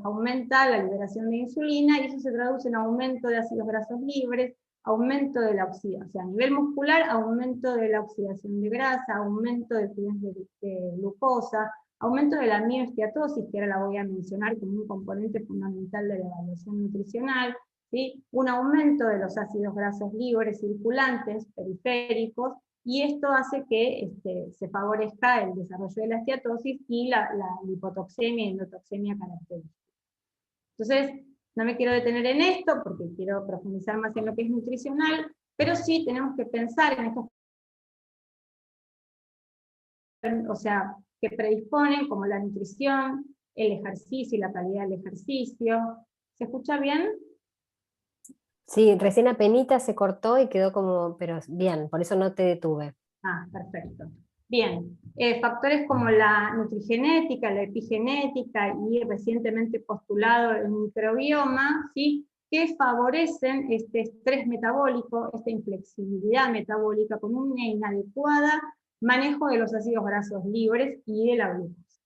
aumenta la liberación de insulina, y eso se traduce en aumento de ácidos grasos libres, aumento de la oxidación, o sea, a nivel muscular, aumento de la oxidación de grasa, aumento de glucosa, aumento de la aminoesteatosis, que ahora la voy a mencionar como un componente fundamental de la evaluación nutricional, ¿sí?, un aumento de los ácidos grasos libres circulantes, periféricos, y esto hace que se favorezca el desarrollo de la esteatosis y la lipotoxemia y endotoxemia característica. Entonces, no me quiero detener en esto, porque quiero profundizar más en lo que es nutricional, pero sí tenemos que pensar en estos, o sea, que predisponen, como la nutrición, el ejercicio y la calidad del ejercicio. ¿Se escucha bien? Sí, recién apenita se cortó y quedó como, pero bien, por eso no te detuve. Ah, perfecto. Bien, factores como la nutrigenética, la epigenética y recientemente postulado el microbioma, ¿sí?, que favorecen este estrés metabólico, esta inflexibilidad metabólica con una inadecuada manejo de los ácidos grasos libres y de la glucosa.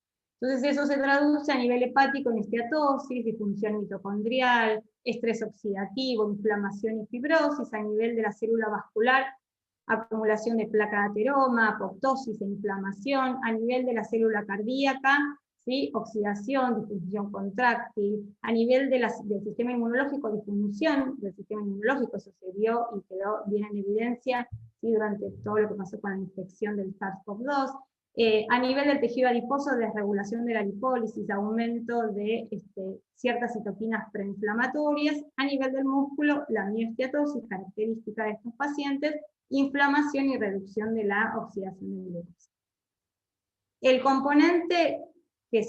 Entonces eso se traduce a nivel hepático en esteatosis, disfunción mitocondrial, estrés oxidativo, inflamación y fibrosis, a nivel de la célula vascular, acumulación de placa de ateroma, apoptosis e inflamación, a nivel de la célula cardíaca, ¿sí? Oxidación, disfunción contráctil, a nivel del sistema inmunológico, disfunción del sistema inmunológico, eso se vio y quedó bien en evidencia, ¿sí? Durante todo lo que pasó con la infección del SARS-CoV-2, a nivel del tejido adiposo, desregulación de la lipólisis, aumento de ciertas citoquinas preinflamatorias, a nivel del músculo, la mioesteatosis, característica de estos pacientes, inflamación y reducción de la oxidación de glucosa. El componente que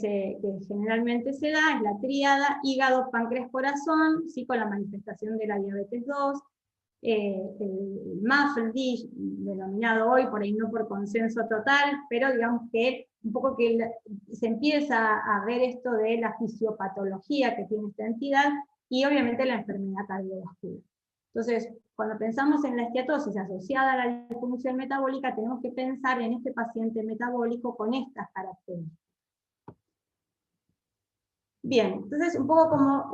generalmente se da es la tríada hígado, páncreas, corazón, ¿sí? Con la manifestación de la diabetes 2, el MAFLD, denominado hoy, por ahí no por consenso total, pero digamos que un poco que se empieza a ver esto de la fisiopatología que tiene esta entidad, y obviamente la enfermedad cardiovascular. Entonces, cuando pensamos en la esteatosis asociada a la disfunción metabólica, tenemos que pensar en este paciente metabólico con estas características. Bien, entonces un poco como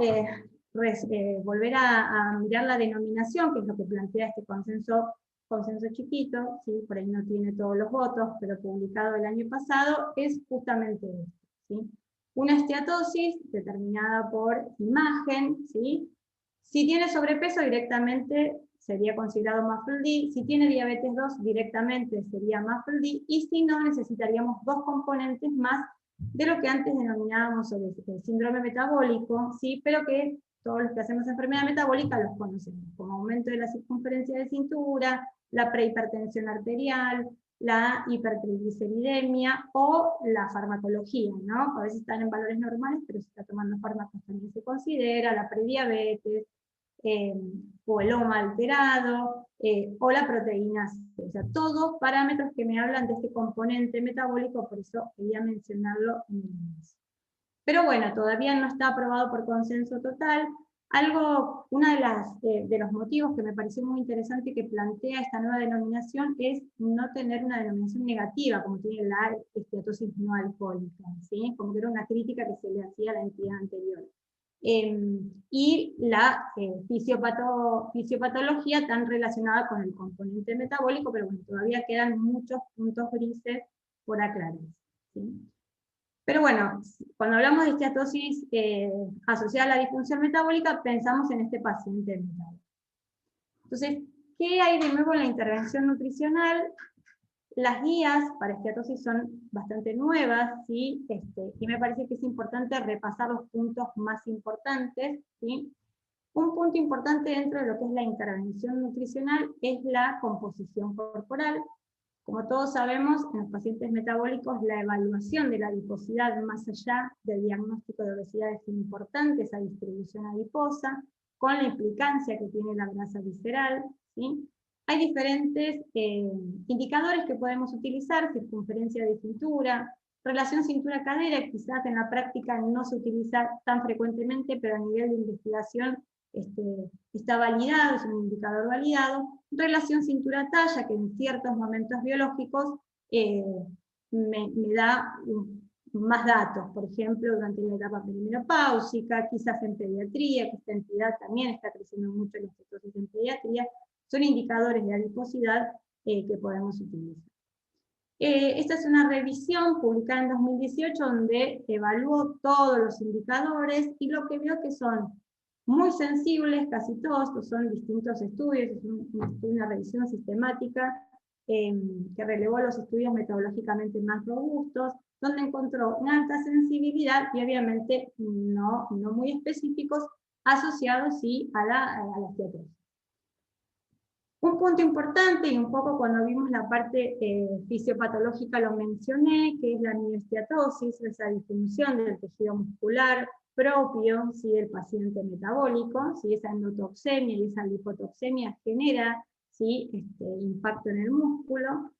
volver a mirar la denominación, que es lo que plantea este consenso chiquito, ¿sí? Por ahí no tiene todos los votos, pero publicado el año pasado, es justamente esto, ¿sí? Una esteatosis determinada por imagen, ¿sí? Si tiene sobrepeso, directamente sería considerado MAFLD. Si tiene diabetes 2, directamente sería MAFLD. Y si no, necesitaríamos dos componentes más de lo que antes denominábamos el síndrome metabólico, ¿sí? Pero que todos los que hacemos enfermedad metabólica los conocemos, como aumento de la circunferencia de cintura, la prehipertensión arterial, la hipertrigliceridemia o la farmacología, ¿no? A veces están en valores normales, pero si está tomando fármacos también se considera, la prediabetes, o el OMA alterado, o la proteína C. O sea, todos parámetros que me hablan de este componente metabólico, por eso quería mencionarlo en el inicio. Pero bueno, todavía no está aprobado por consenso total. Uno de los motivos que me pareció muy interesante que plantea esta nueva denominación es no tener una denominación negativa, como tiene la esteatosis no alcohólica, ¿sí? Como que era una crítica que se le hacía a la entidad anterior. Y la fisiopatología tan relacionada con el componente metabólico, pero bueno, todavía quedan muchos puntos grises por aclarar, ¿sí? Pero bueno, cuando hablamos de esteatosis asociada a la disfunción metabólica, pensamos en este paciente metabólico. Entonces, ¿qué hay de nuevo en la intervención nutricional? Las guías para esteatosis son bastante nuevas, ¿sí? Y me parece que es importante repasar los puntos más importantes, ¿sí? Un punto importante dentro de lo que es la intervención nutricional es la composición corporal. Como todos sabemos, en los pacientes metabólicos la evaluación de la adiposidad más allá del diagnóstico de obesidad es importante, esa distribución adiposa, con la implicancia que tiene la grasa visceral, ¿sí? Hay diferentes indicadores que podemos utilizar, circunferencia de cintura, relación cintura-cadera, quizás en la práctica no se utiliza tan frecuentemente, pero a nivel de investigación está validado, es un indicador validado. Relación cintura-talla, que en ciertos momentos biológicos me da más datos, por ejemplo, durante la etapa perimenopáusica, quizás en pediatría, que esta entidad también está creciendo mucho en la esteatosis en pediatría, son indicadores de adiposidad que podemos utilizar. Esta es una revisión publicada en 2018 donde evaluó todos los indicadores y lo que veo que son muy sensibles, casi todos, estos son distintos estudios, es una revisión sistemática que relevó los estudios metodológicamente más robustos, donde encontró una alta sensibilidad y obviamente no muy específicos, asociados sí a la esteatosis. Un punto importante, y un poco cuando vimos la parte fisiopatológica lo mencioné, que es la mioesteatosis, esa disfunción del tejido muscular propio, ¿sí? Del paciente metabólico, ¿sí? Esa endotoxemia y esa lipotoxemia genera, ¿sí? Impacto en el músculo.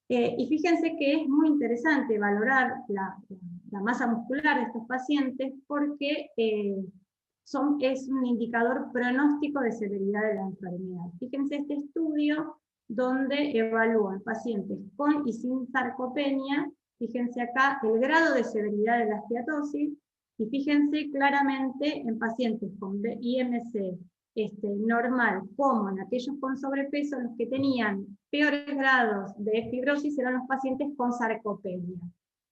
Y fíjense que es muy interesante valorar la masa muscular de estos pacientes porque es un indicador pronóstico de severidad de la enfermedad. Fíjense este estudio donde evalúan pacientes con y sin sarcopenia fíjense acá el grado de severidad de la esteatosis, y fíjense claramente en pacientes con IMC normal, como en aquellos con sobrepeso, los que tenían peores grados de fibrosis eran los pacientes con sarcopenia.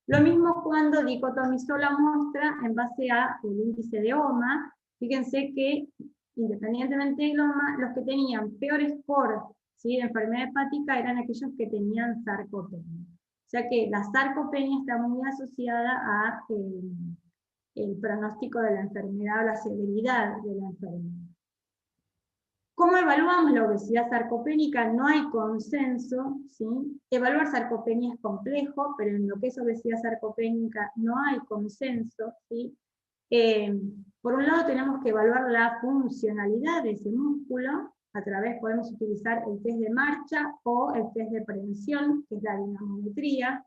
Lo mismo cuando dicotomizó la muestra en base al índice de OMA, fíjense que independientemente del OMA, los que tenían peor score, ¿sí?, de enfermedad hepática eran aquellos que tenían sarcopenia. O sea que la sarcopenia está muy asociada a el pronóstico de la enfermedad o la severidad de la enfermedad. ¿Cómo evaluamos la obesidad sarcopénica? No hay consenso, ¿sí? Evaluar sarcopenia es complejo, pero en lo que es obesidad sarcopénica no hay consenso, ¿sí? Por un lado tenemos que evaluar la funcionalidad de ese músculo, a través podemos utilizar el test de marcha o el test de prevención, que es la dinamometría,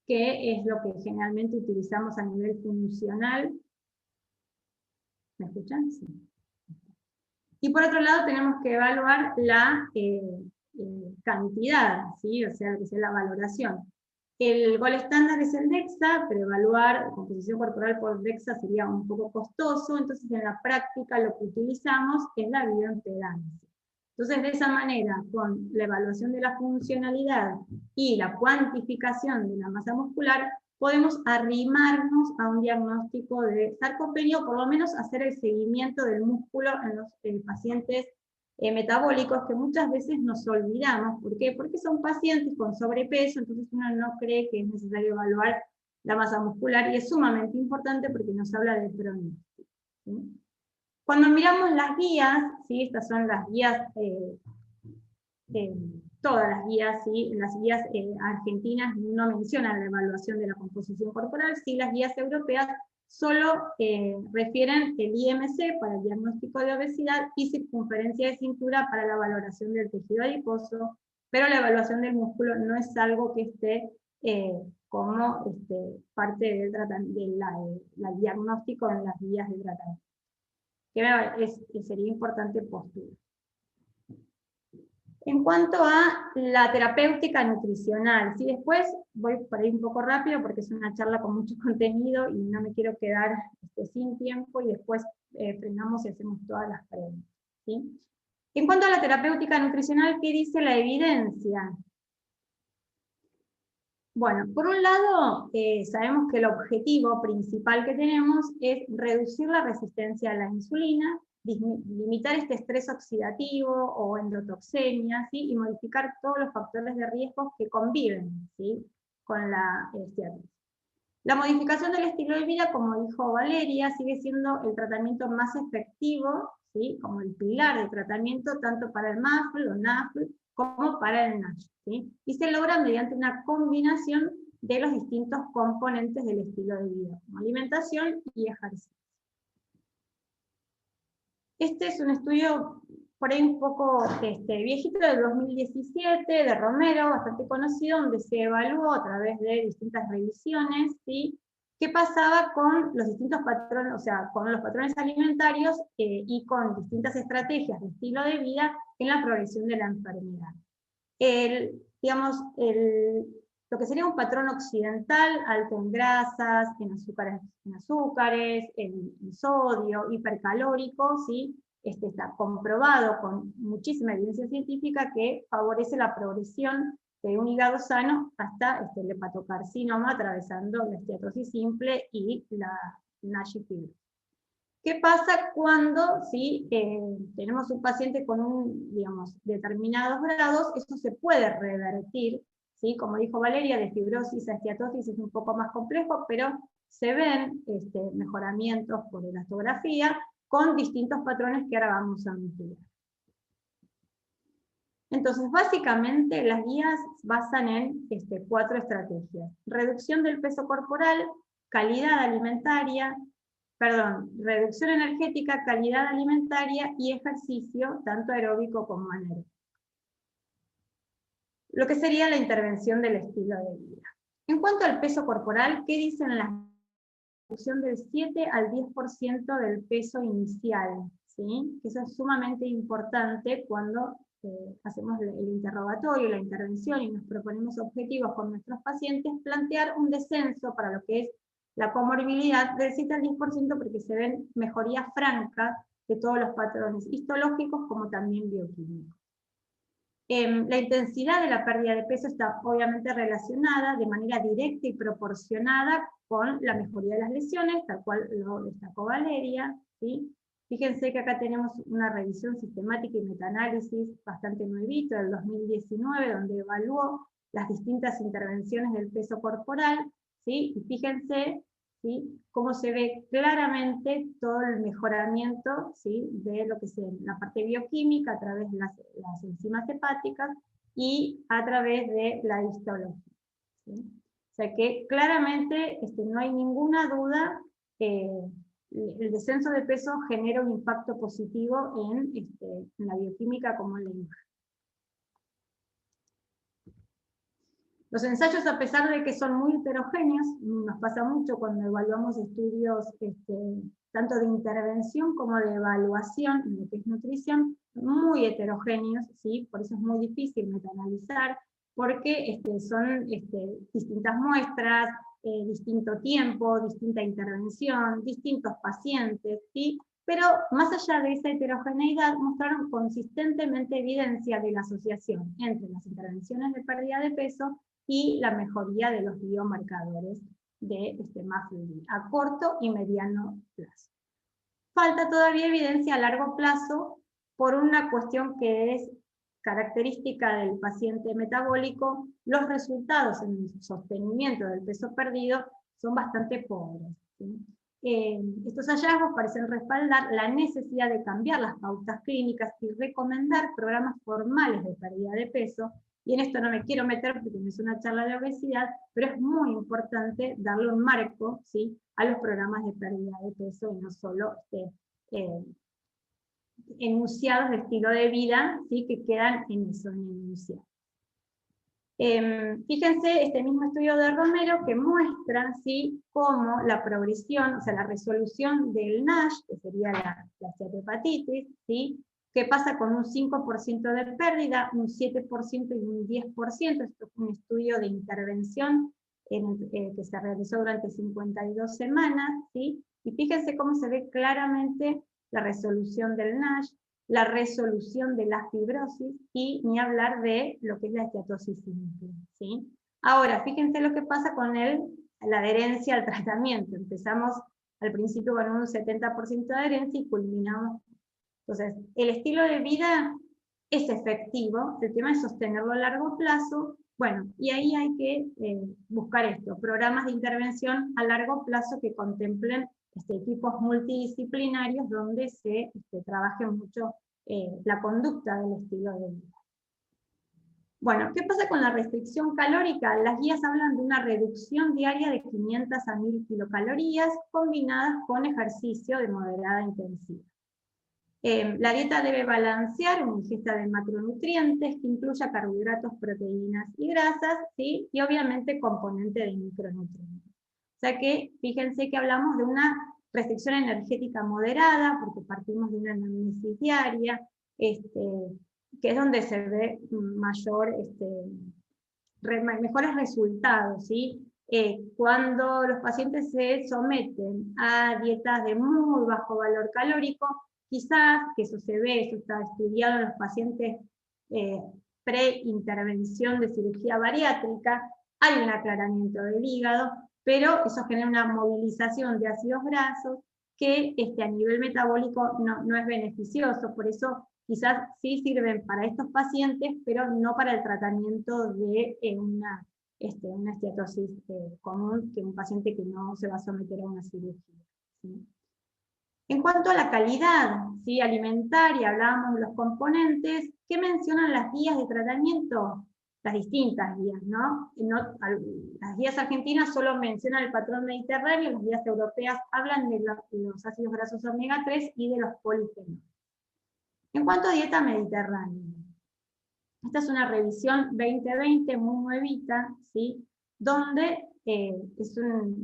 que es lo que generalmente utilizamos a nivel funcional. ¿Me escuchan? Sí. Y por otro lado tenemos que evaluar la cantidad, ¿sí? O sea, que es la valoración. El gol estándar es el DEXA, pero evaluar composición corporal por DEXA sería un poco costoso, entonces en la práctica lo que utilizamos es la bioimpedancia. Entonces de esa manera, con la evaluación de la funcionalidad y la cuantificación de la masa muscular, podemos arrimarnos a un diagnóstico de sarcopenia, o por lo menos hacer el seguimiento del músculo en los pacientes metabólicos, que muchas veces nos olvidamos. ¿Por qué? Porque son pacientes con sobrepeso, entonces uno no cree que es necesario evaluar la masa muscular, y es sumamente importante porque nos habla del pronóstico, ¿sí? Cuando miramos las guías, ¿sí? Estas son las guías, todas las guías, ¿sí? Las guías argentinas no mencionan la evaluación de la composición corporal, sí las guías europeas solo refieren el IMC para el diagnóstico de obesidad y circunferencia de cintura para la valoración del tejido adiposo, pero la evaluación del músculo no es algo que esté como parte del diagnóstico en las guías de tratamiento. Que sería importante postular. En cuanto a la terapéutica nutricional, ¿sí? Después voy por ahí un poco rápido porque es una charla con mucho contenido y no me quiero quedar sin tiempo, y después frenamos y hacemos todas las preguntas, ¿sí? En cuanto a la terapéutica nutricional, ¿qué dice la evidencia? Bueno, por un lado, sabemos que el objetivo principal que tenemos es reducir la resistencia a la insulina, limitar este estrés oxidativo o endotoxemia, ¿sí? Y modificar todos los factores de riesgo que conviven, ¿sí?, con la esteatosis. La modificación del estilo de vida, como dijo Valeria, sigue siendo el tratamiento más efectivo, ¿sí?, como el pilar de tratamiento tanto para el MAFL o NAFL como para el NASH, ¿sí? Y se logra mediante una combinación de los distintos componentes del estilo de vida, como alimentación y ejercicio. Este es un estudio por ahí un poco viejito, del 2017, de Romero, bastante conocido, donde se evaluó a través de distintas revisiones, ¿sí?, qué pasaba con los distintos patrones, o sea, con los patrones alimentarios y con distintas estrategias de estilo de vida en la progresión de la enfermedad. Lo que sería un patrón occidental, alto en grasas, en azúcares, en sodio, hipercalórico, ¿sí? Está comprobado con muchísima evidencia científica que favorece la progresión de un hígado sano hasta el hepatocarcinoma, atravesando la esteatosis simple y la NASH y fibrosis. ¿Qué pasa cuando tenemos un paciente con determinados grados? Eso se puede revertir, ¿sí? Como dijo Valeria, de fibrosis a esteatosis es un poco más complejo, pero se ven mejoramientos por elastografía con distintos patrones que ahora vamos a ampliar. Entonces, básicamente, las guías basan en 4 estrategias: reducción del peso corporal, calidad alimentaria, reducción energética, calidad alimentaria y ejercicio, tanto aeróbico como anaeróbico. Lo que sería la intervención del estilo de vida. En cuanto al peso corporal, ¿qué dicen las reducción del 7 al 10% del peso inicial? ¿Sí? Eso es sumamente importante cuando hacemos el interrogatorio, la intervención y nos proponemos objetivos con nuestros pacientes, plantear un descenso para lo que es la comorbilidad del 7 al 10% porque se ven mejorías francas de todos los patrones histológicos como también bioquímicos. La intensidad de la pérdida de peso está obviamente relacionada de manera directa y proporcionada con la mejoría de las lesiones, tal cual lo destacó Valeria, ¿sí? Fíjense que acá tenemos una revisión sistemática y metaanálisis bastante nuevito del 2019, donde evaluó las distintas intervenciones del peso corporal, ¿sí? Y fíjense, ¿sí?, cómo se ve claramente todo el mejoramiento, ¿sí?, de lo que es la parte bioquímica a través de las enzimas hepáticas y a través de la histología, ¿sí? O sea que claramente no hay ninguna duda que el descenso de peso genera un impacto positivo en la bioquímica como en la imagen. Los ensayos, a pesar de que son muy heterogéneos, nos pasa mucho cuando evaluamos estudios tanto de intervención como de evaluación en lo que es nutrición, muy heterogéneos, ¿sí? Por eso es muy difícil metaanalizar, porque son distintas muestras, distinto tiempo, distinta intervención, distintos pacientes, ¿sí? Pero más allá de esa heterogeneidad, mostraron consistentemente evidencia de la asociación entre las intervenciones de pérdida de peso y la mejoría de los biomarcadores de MAFLD a corto y mediano plazo. Falta todavía evidencia a largo plazo por una cuestión que es característica del paciente metabólico. Los resultados en el sostenimiento del peso perdido son bastante pobres, ¿sí? Estos hallazgos parecen respaldar la necesidad de cambiar las pautas clínicas y recomendar programas formales de pérdida de peso. Y en esto no me quiero meter porque no es una charla de obesidad, pero es muy importante darle un marco, ¿sí?, a los programas de pérdida de peso y no solo enunciados de estilo de vida, ¿sí?, que quedan en eso, en enunciados. Fíjense este mismo estudio de Romero que muestra, ¿sí?, cómo la progresión, o sea, la resolución del NASH, que sería la steatohepatitis, ¿sí?, que pasa con un 5% de pérdida, un 7% y un 10%. Esto es un estudio de intervención que se realizó durante 52 semanas, ¿sí? Y fíjense cómo se ve claramente la resolución del NASH, la resolución de la fibrosis y ni hablar de lo que es la esteatosis simple, ¿sí? Ahora, fíjense lo que pasa con la adherencia al tratamiento. Empezamos al principio con un 70% de adherencia y culminamos. Entonces, el estilo de vida es efectivo, el tema es sostenerlo a largo plazo. Bueno, y ahí hay que buscar esto, programas de intervención a largo plazo que contemplen equipos multidisciplinarios donde se trabaje mucho la conducta del estilo de vida. Bueno, ¿qué pasa con la restricción calórica? Las guías hablan de una reducción diaria de 500 a 1000 kilocalorías combinadas con ejercicio de moderada intensidad. La dieta debe balancear una ingesta de macronutrientes que incluya carbohidratos, proteínas y grasas, ¿sí?, y obviamente componente de micronutrientes. O sea que fíjense que hablamos de una restricción energética moderada, porque partimos de una anamnesis diaria, que es donde se ve mejores resultados, ¿sí? Cuando los pacientes se someten a dietas de muy bajo valor calórico, quizás, que eso se ve, eso está estudiado en los pacientes pre-intervención de cirugía bariátrica, hay un aclaramiento del hígado, pero eso genera una movilización de ácidos grasos que a nivel metabólico no es beneficioso, por eso quizás sí sirven para estos pacientes, pero no para el tratamiento de una esteatosis común, que un paciente que no se va a someter a una cirugía, ¿sí? En cuanto a la calidad, ¿sí?, alimentaria, hablábamos de los componentes. ¿Qué mencionan las guías de tratamiento? Las distintas guías, ¿no? Las guías argentinas solo mencionan el patrón mediterráneo, las guías europeas hablan de los ácidos grasos omega 3 y de los polifenoles. En cuanto a dieta mediterránea, esta es una revisión 2020 muy nuevita, ¿sí?, donde es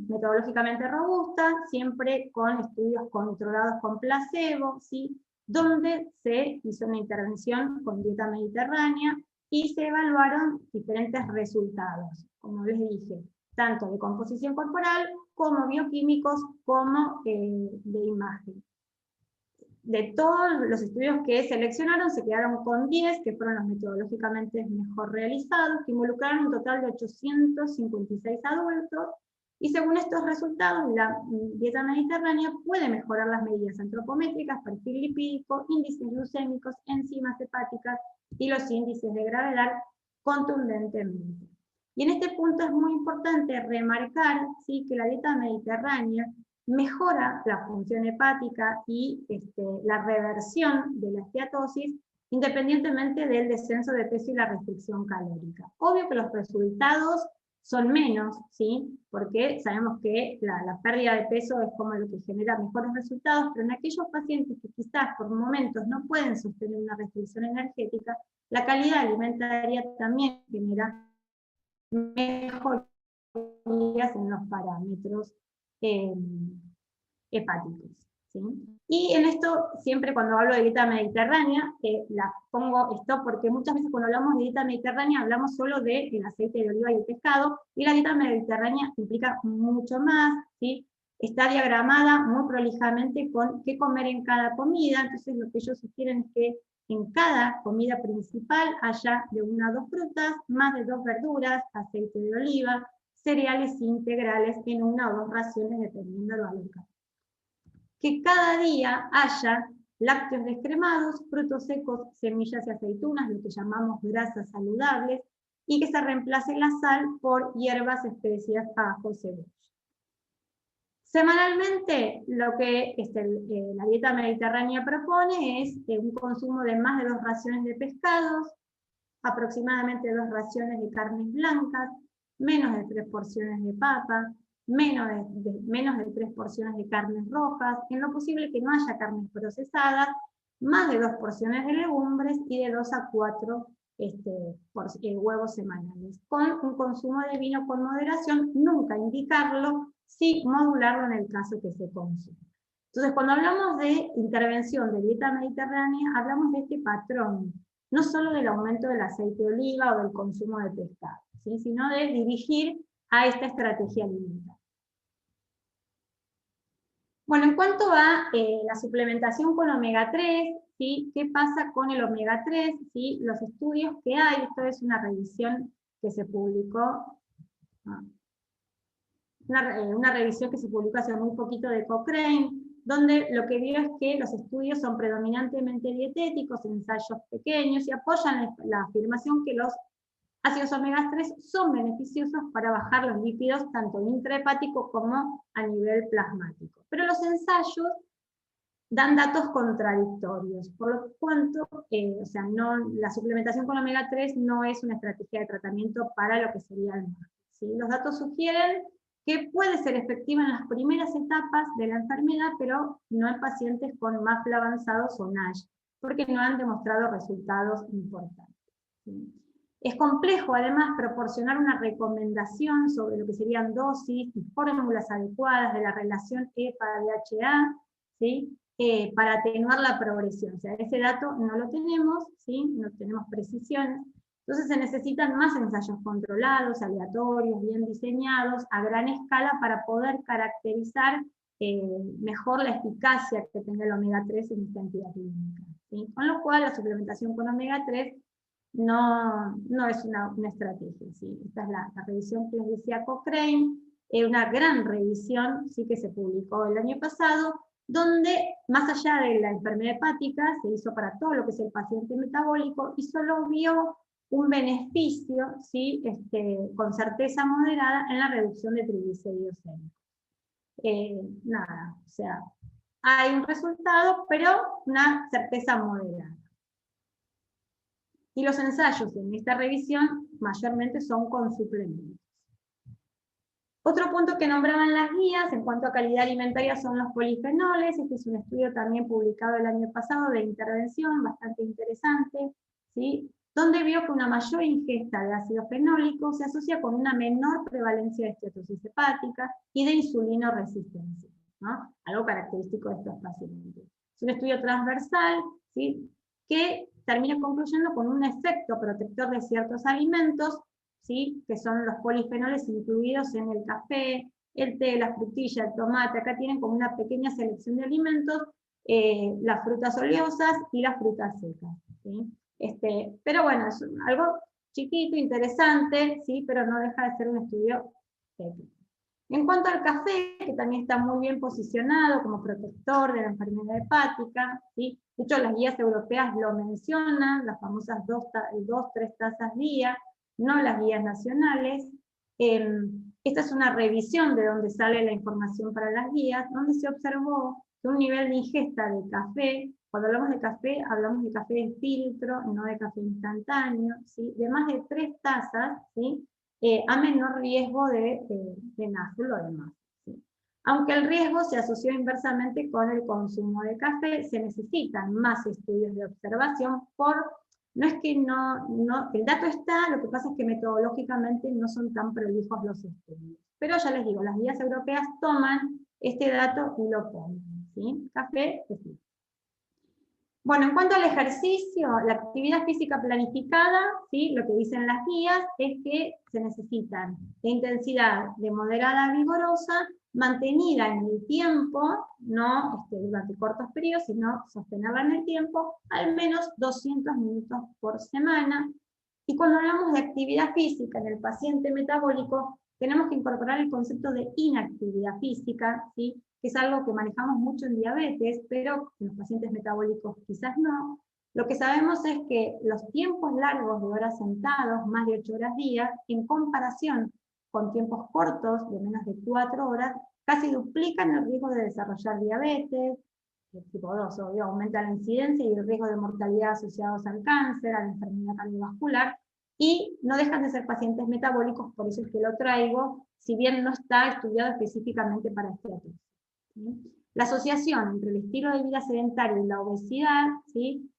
metodológicamente robusta, siempre con estudios controlados con placebo, ¿sí?, donde se hizo una intervención con dieta mediterránea y se evaluaron diferentes resultados, como les dije, tanto de composición corporal como bioquímicos como de imagen. De todos los estudios que seleccionaron, se quedaron con 10, que fueron los metodológicamente mejor realizados, que involucraron un total de 856 adultos, y según estos resultados, la dieta mediterránea puede mejorar las medidas antropométricas, perfil lipídico, índices glucémicos, enzimas hepáticas y los índices de gravedad contundentemente. Y en este punto es muy importante remarcar, ¿sí?, que la dieta mediterránea mejora la función hepática y la reversión de la esteatosis independientemente del descenso de peso y la restricción calórica. Obvio que los resultados son menos, ¿sí?, porque sabemos que la pérdida de peso es como lo que genera mejores resultados, pero en aquellos pacientes que quizás por momentos no pueden sostener una restricción energética, la calidad alimentaria también genera mejorías en los parámetros hepáticos. ¿Sí? Y en esto, siempre cuando hablo de dieta mediterránea, la pongo esto porque muchas veces cuando hablamos de dieta mediterránea hablamos solo del aceite de oliva y el pescado, y la dieta mediterránea implica mucho más, ¿sí? Está diagramada muy prolijamente con qué comer en cada comida, entonces lo que ellos sugieren es que en cada comida principal haya de 1 a 2 frutas, más de 2 verduras, aceite de oliva, cereales integrales en 1 o 2 raciones dependiendo del valor calórico. Que cada día haya lácteos descremados, frutos secos, semillas y aceitunas, lo que llamamos grasas saludables, y que se reemplace la sal por hierbas, especias, ajo, cebolla. Semanalmente, lo que la dieta mediterránea propone es un consumo de más de 2 raciones de pescados, aproximadamente 2 raciones de carnes blancas, menos de 3 porciones de papa, menos de 3 porciones de carnes rojas, en lo posible que no haya carnes procesadas, más de 2 porciones de legumbres y de 2 a 4 huevos semanales, con un consumo de vino con moderación, nunca indicarlo, sí modularlo en el caso que se consuma. Entonces, cuando hablamos de intervención de dieta mediterránea, hablamos de este patrón, no solo del aumento del aceite de oliva o del consumo de pescado, ¿sí?, sino de dirigir a esta estrategia alimentaria. Bueno, en cuanto a la suplementación con omega 3, ¿sí?, ¿qué pasa con el omega 3? ¿Sí? Los estudios que hay, esto es una revisión que se publicó, una revisión que se publicó hace muy poquito de Cochrane, donde lo que vio es que los estudios son predominantemente dietéticos, ensayos pequeños, y apoyan la afirmación que los ácidos omega 3 son beneficiosos para bajar los lípidos tanto intrahepático como a nivel plasmático. Pero los ensayos dan datos contradictorios, por lo tanto, la suplementación con omega 3 no es una estrategia de tratamiento para lo que sería el mar, ¿sí? Los datos sugieren que puede ser efectiva en las primeras etapas de la enfermedad, pero no en pacientes con MAFLD avanzados o NASH, porque no han demostrado resultados importantes, ¿sí? Es complejo, además, proporcionar una recomendación sobre lo que serían dosis y fórmulas adecuadas de la relación EPA-DHA, ¿sí?, para atenuar la progresión. O sea, ese dato no lo tenemos, ¿sí?, no tenemos precisiones. Entonces se necesitan más ensayos controlados, aleatorios, bien diseñados, a gran escala, para poder caracterizar mejor la eficacia que tenga el omega 3 en esta entidad clínica, ¿sí? Con lo cual la suplementación con omega 3 no es una estrategia, ¿sí? Esta es la revisión que les decía Cochrane, una gran revisión, ¿sí?, que se publicó el año pasado, donde más allá de la enfermedad hepática, se hizo para todo lo que es el paciente metabólico, y solo vio un beneficio, ¿sí?, con certeza moderada en la reducción de triglicéridos séricos. Nada, o sea, hay un resultado, pero una certeza moderada. Y los ensayos en esta revisión mayormente son con suplementos. Otro punto que nombraban las guías en cuanto a calidad alimentaria son los polifenoles. Este es un estudio también publicado el año pasado de intervención, bastante interesante, ¿sí?, donde vio que una mayor ingesta de ácido fenólico se asocia con una menor prevalencia de esteatosis hepática y de insulinoresistencia, ¿no?, algo característico de estos pacientes. Es un estudio transversal, ¿sí?, que termina concluyendo con un efecto protector de ciertos alimentos, ¿sí?, que son los polifenoles incluidos en el café, el té, la frutilla, el tomate. Acá tienen como una pequeña selección de alimentos, las frutas oleosas y las frutas secas, ¿sí? Pero bueno, es algo chiquito, interesante, ¿sí?, pero no deja de ser un estudio técnico. En cuanto al café, que también está muy bien posicionado como protector de la enfermedad hepática, ¿sí?, de hecho las guías europeas lo mencionan, las famosas 2-3 tazas día, no las guías nacionales. Esta es una revisión de donde sale la información para las guías, donde se observó que un nivel de ingesta de café, cuando hablamos de café de filtro, no de café instantáneo, ¿sí?, de más de 3 tazas, ¿sí?, a menor riesgo de NAFLD o demás, ¿sí? Aunque el riesgo se asoció inversamente con el consumo de café, se necesitan más estudios de observación no es que el dato está, lo que pasa es que metodológicamente no son tan prolijos los estudios. Pero ya les digo, las guías europeas toman este dato y lo ponen, ¿sí? Café, sí. Bueno, en cuanto al ejercicio, la actividad física planificada, ¿sí?, lo que dicen las guías es que se necesitan de intensidad de moderada a vigorosa, mantenida en el tiempo, no durante cortos periodos, sino sostenerla en el tiempo, al menos 200 minutos por semana. Y cuando hablamos de actividad física en el paciente metabólico, tenemos que incorporar el concepto de inactividad física, ¿sí?, que es algo que manejamos mucho en diabetes, pero en los pacientes metabólicos quizás no. Lo que sabemos es que los tiempos largos de horas sentados, más de 8 horas día, en comparación con tiempos cortos, de menos de 4 horas, casi duplican el riesgo de desarrollar diabetes, de tipo 2, obvio, aumenta la incidencia y el riesgo de mortalidad asociados al cáncer, a la enfermedad cardiovascular, y no dejan de ser pacientes metabólicos, por eso es que lo traigo, si bien no está estudiado específicamente para esteatosis. La asociación entre el estilo de vida sedentario y la obesidad, ¿sí?,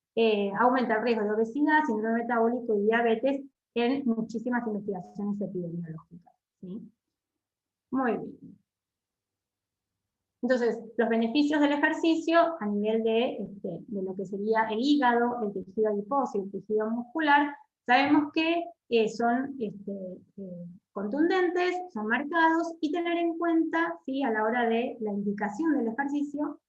aumenta el riesgo de obesidad, síndrome metabólico y diabetes en muchísimas investigaciones epidemiológicas, ¿sí? Muy bien. Entonces, los beneficios del ejercicio a nivel de lo que sería el hígado, el tejido adiposo y el tejido muscular, sabemos que son contundentes, son marcados, y tener en cuenta, ¿sí?, a la hora de la indicación del ejercicio,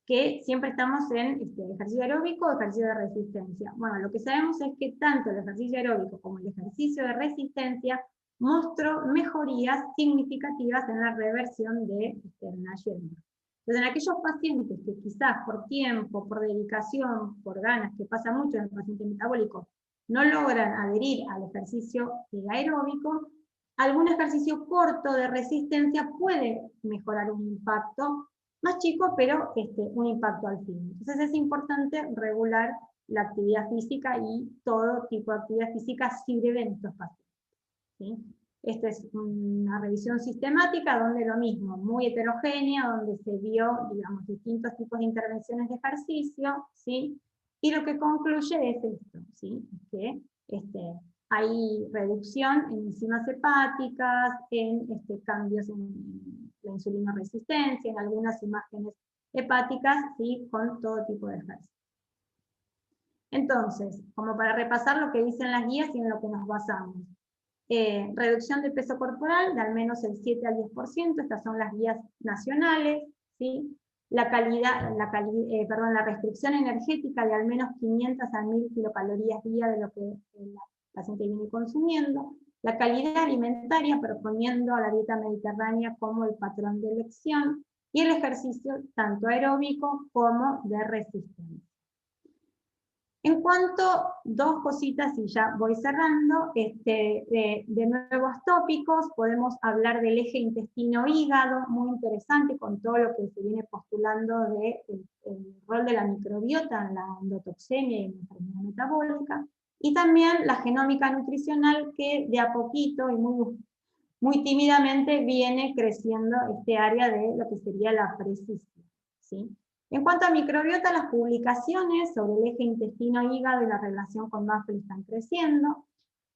que siempre estamos en ejercicio aeróbico o ejercicio de resistencia. Bueno, lo que sabemos es que tanto el ejercicio aeróbico como el ejercicio de resistencia mostró mejorías significativas en la reversión de Nash y Elmer. Entonces, en aquellos pacientes que quizás por tiempo, por dedicación, por ganas, que pasa mucho en el paciente metabólico, no logran adherir al ejercicio aeróbico, algún ejercicio corto de resistencia puede mejorar un impacto más chico, pero un impacto al fin. Entonces es importante regular la actividad física, y todo tipo de actividad física sirve en estos pacientes, ¿sí? Esta es una revisión sistemática donde lo mismo, muy heterogénea, donde se vio, digamos, distintos tipos de intervenciones de ejercicio, ¿sí? Y lo que concluye es esto, ¿sí?, que hay reducción en enzimas hepáticas, en cambios en la insulinoresistencia, en algunas imágenes hepáticas, ¿sí?, con todo tipo de ejercicio. Entonces, como para repasar lo que dicen las guías y en lo que nos basamos. Reducción de peso corporal de al menos el 7 al 10%, estas son las guías nacionales, ¿sí? La restricción energética de al menos 500 a 1000 kilocalorías día de lo que el paciente viene consumiendo, la calidad alimentaria proponiendo a la dieta mediterránea como el patrón de elección, y el ejercicio tanto aeróbico como de resistencia. En cuanto, dos cositas y ya voy cerrando, de nuevos tópicos, podemos hablar del eje intestino-hígado, muy interesante con todo lo que se viene postulando del rol de la microbiota en la endotoxemia y en la enfermedad metabólica, y también la genómica nutricional, que de a poquito y muy tímidamente viene creciendo este área de lo que sería la precisión, ¿sí? En cuanto a microbiota, las publicaciones sobre el eje intestino-hígado y la relación con NAFLD están creciendo.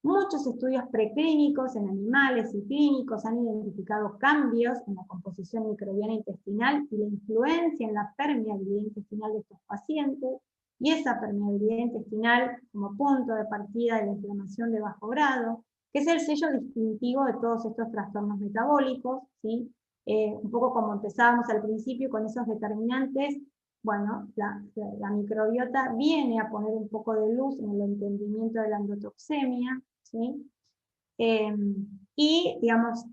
Muchos estudios preclínicos en animales y clínicos han identificado cambios en la composición microbiana intestinal y la influencia en la permeabilidad intestinal de estos pacientes, y esa permeabilidad intestinal como punto de partida de la inflamación de bajo grado, que es el sello distintivo de todos estos trastornos metabólicos, ¿sí? Un poco como empezábamos al principio con esos determinantes. Bueno, la microbiota viene a poner un poco de luz en el entendimiento de la endotoxemia, ¿sí? Y, digamos,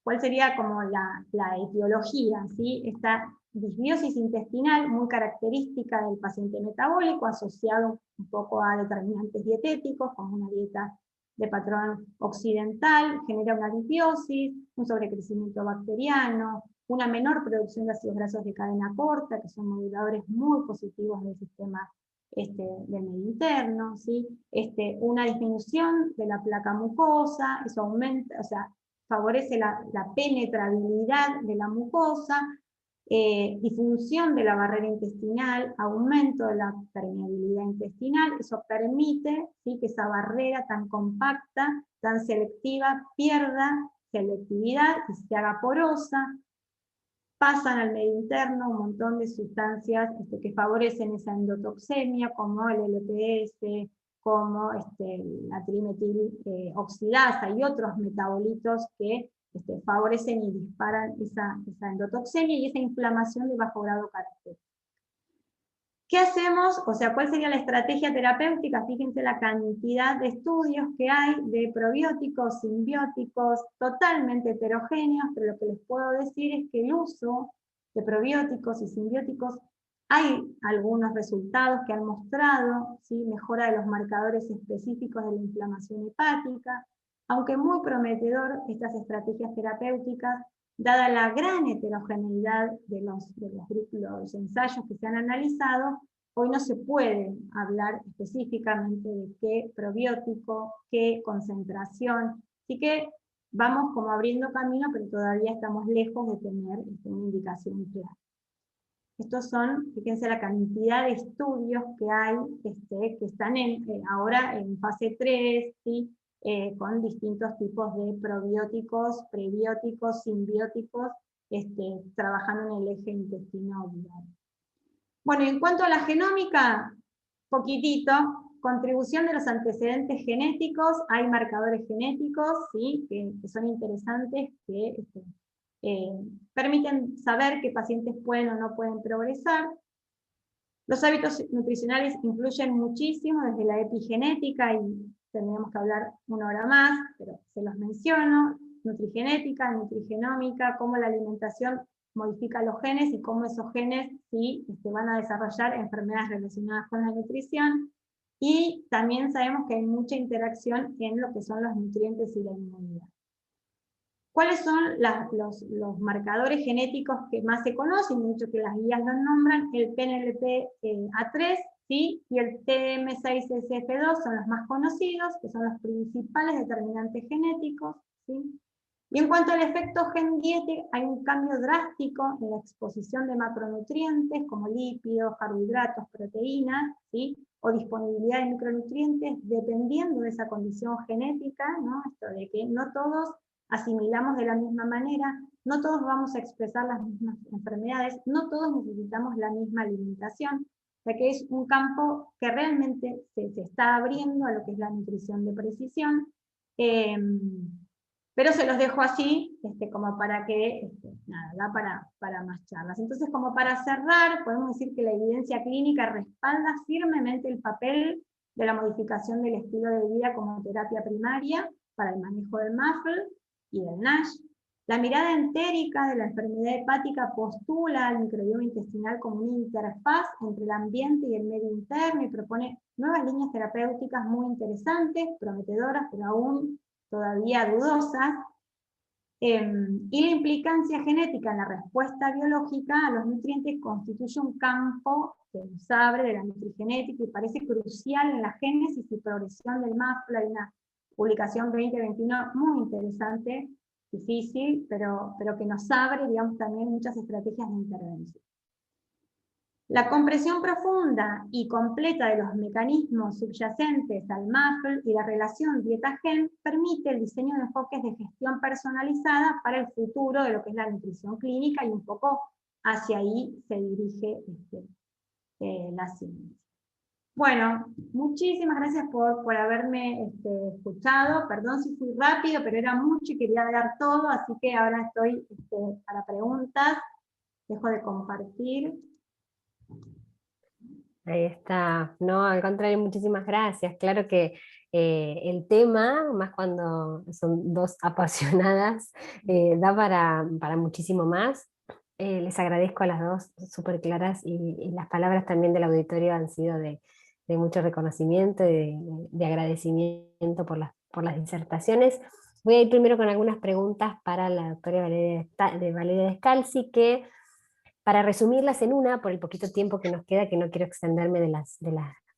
¿cuál sería como la etiología? ¿Sí? Esta disbiosis intestinal muy característica del paciente metabólico, asociado un poco a determinantes dietéticos, como una dieta de patrón occidental, genera una disbiosis, un sobrecrecimiento bacteriano, una menor producción de ácidos grasos de cadena corta, que son moduladores muy positivos del sistema del medio interno, ¿sí? Una disminución de la placa mucosa, eso aumenta, o sea, favorece la penetrabilidad de la mucosa, disfunción de la barrera intestinal, aumento de la permeabilidad intestinal, eso permite, ¿sí?, que esa barrera tan compacta, tan selectiva, pierda selectividad y se haga porosa. Pasan al medio interno un montón de sustancias que favorecen esa endotoxemia, como el LPS, como la trimetil oxidasa y otros metabolitos que favorecen y disparan esa endotoxemia y esa inflamación de bajo grado característica. ¿Qué hacemos? O sea, ¿cuál sería la estrategia terapéutica? Fíjense la cantidad de estudios que hay de probióticos, simbióticos, totalmente heterogéneos, pero lo que les puedo decir es que el uso de probióticos y simbióticos, hay algunos resultados que han mostrado, ¿sí?, mejora de los marcadores específicos de la inflamación hepática, aunque muy prometedor estas estrategias terapéuticas, dada la gran heterogeneidad de los ensayos que se han analizado, hoy no se puede hablar específicamente de qué probiótico, qué concentración, así que vamos como abriendo camino, pero todavía estamos lejos de tener una indicación clara. Estos son, fíjense la cantidad de estudios que hay, que están ahora en fase 3, ¿sí?, con distintos tipos de probióticos, prebióticos, simbióticos, trabajando en el eje intestino-biliar. Bueno, y en cuanto a la genómica, poquitito, contribución de los antecedentes genéticos, hay marcadores genéticos, ¿sí?, que son interesantes, que permiten saber qué pacientes pueden o no pueden progresar. Los hábitos nutricionales influyen muchísimo desde la epigenética, y tendríamos que hablar una hora más, pero se los menciono: nutrigenética, nutrigenómica, cómo la alimentación modifica los genes y cómo esos genes sí van a desarrollar enfermedades relacionadas con la nutrición. Y también sabemos que hay mucha interacción en lo que son los nutrientes y la inmunidad. ¿Cuáles son los marcadores genéticos que más se conocen? Mucho que las guías los nombran: el PNLP-A3, ¿sí?, y el TM6SF2 son los más conocidos, que son los principales determinantes genéticos, ¿sí? Y en cuanto al efecto gen-diete, hay un cambio drástico en la exposición de macronutrientes como lípidos, carbohidratos, proteínas, ¿sí?, o disponibilidad de micronutrientes, dependiendo de esa condición genética, ¿no? Esto de que no todos asimilamos de la misma manera, no todos vamos a expresar las mismas enfermedades, no todos necesitamos la misma alimentación, o sea que es un campo que realmente se está abriendo a lo que es la nutrición de precisión, pero se los dejo así, como para que, nada, da para más charlas. Entonces, como para cerrar, podemos decir que la evidencia clínica respalda firmemente el papel de la modificación del estilo de vida como terapia primaria para el manejo del MAFLD y del NASH. La mirada entérica de la enfermedad hepática postula al microbioma intestinal como una interfaz entre el ambiente y el medio interno y propone nuevas líneas terapéuticas muy interesantes, prometedoras, pero aún todavía dudosas. Y la implicancia genética en la respuesta biológica a los nutrientes constituye un campo que nos abre de la nutrigenética y parece crucial en la génesis y progresión del MAFLD. Hay una publicación 2021 muy interesante, difícil, pero que nos abre, digamos, también muchas estrategias de intervención. La comprensión profunda y completa de los mecanismos subyacentes al MAFL y la relación dieta-gen permite el diseño de enfoques de gestión personalizada para el futuro de lo que es la nutrición clínica, y un poco hacia ahí se dirige la ciencia. Bueno, muchísimas gracias por haberme escuchado. Perdón si fui rápido, pero era mucho y quería dar todo, así que ahora estoy para preguntas. Dejo de compartir. Ahí está. No, al contrario, muchísimas gracias. Claro que el tema, más cuando son dos apasionadas, da para muchísimo más. Les agradezco a las dos, súper claras, y las palabras también del auditorio han sido de mucho reconocimiento y de agradecimiento por las disertaciones. Voy a ir primero con algunas preguntas para la doctora Valeria Descalzi, que para resumirlas en una, por el poquito tiempo que nos queda, que no quiero extenderme de las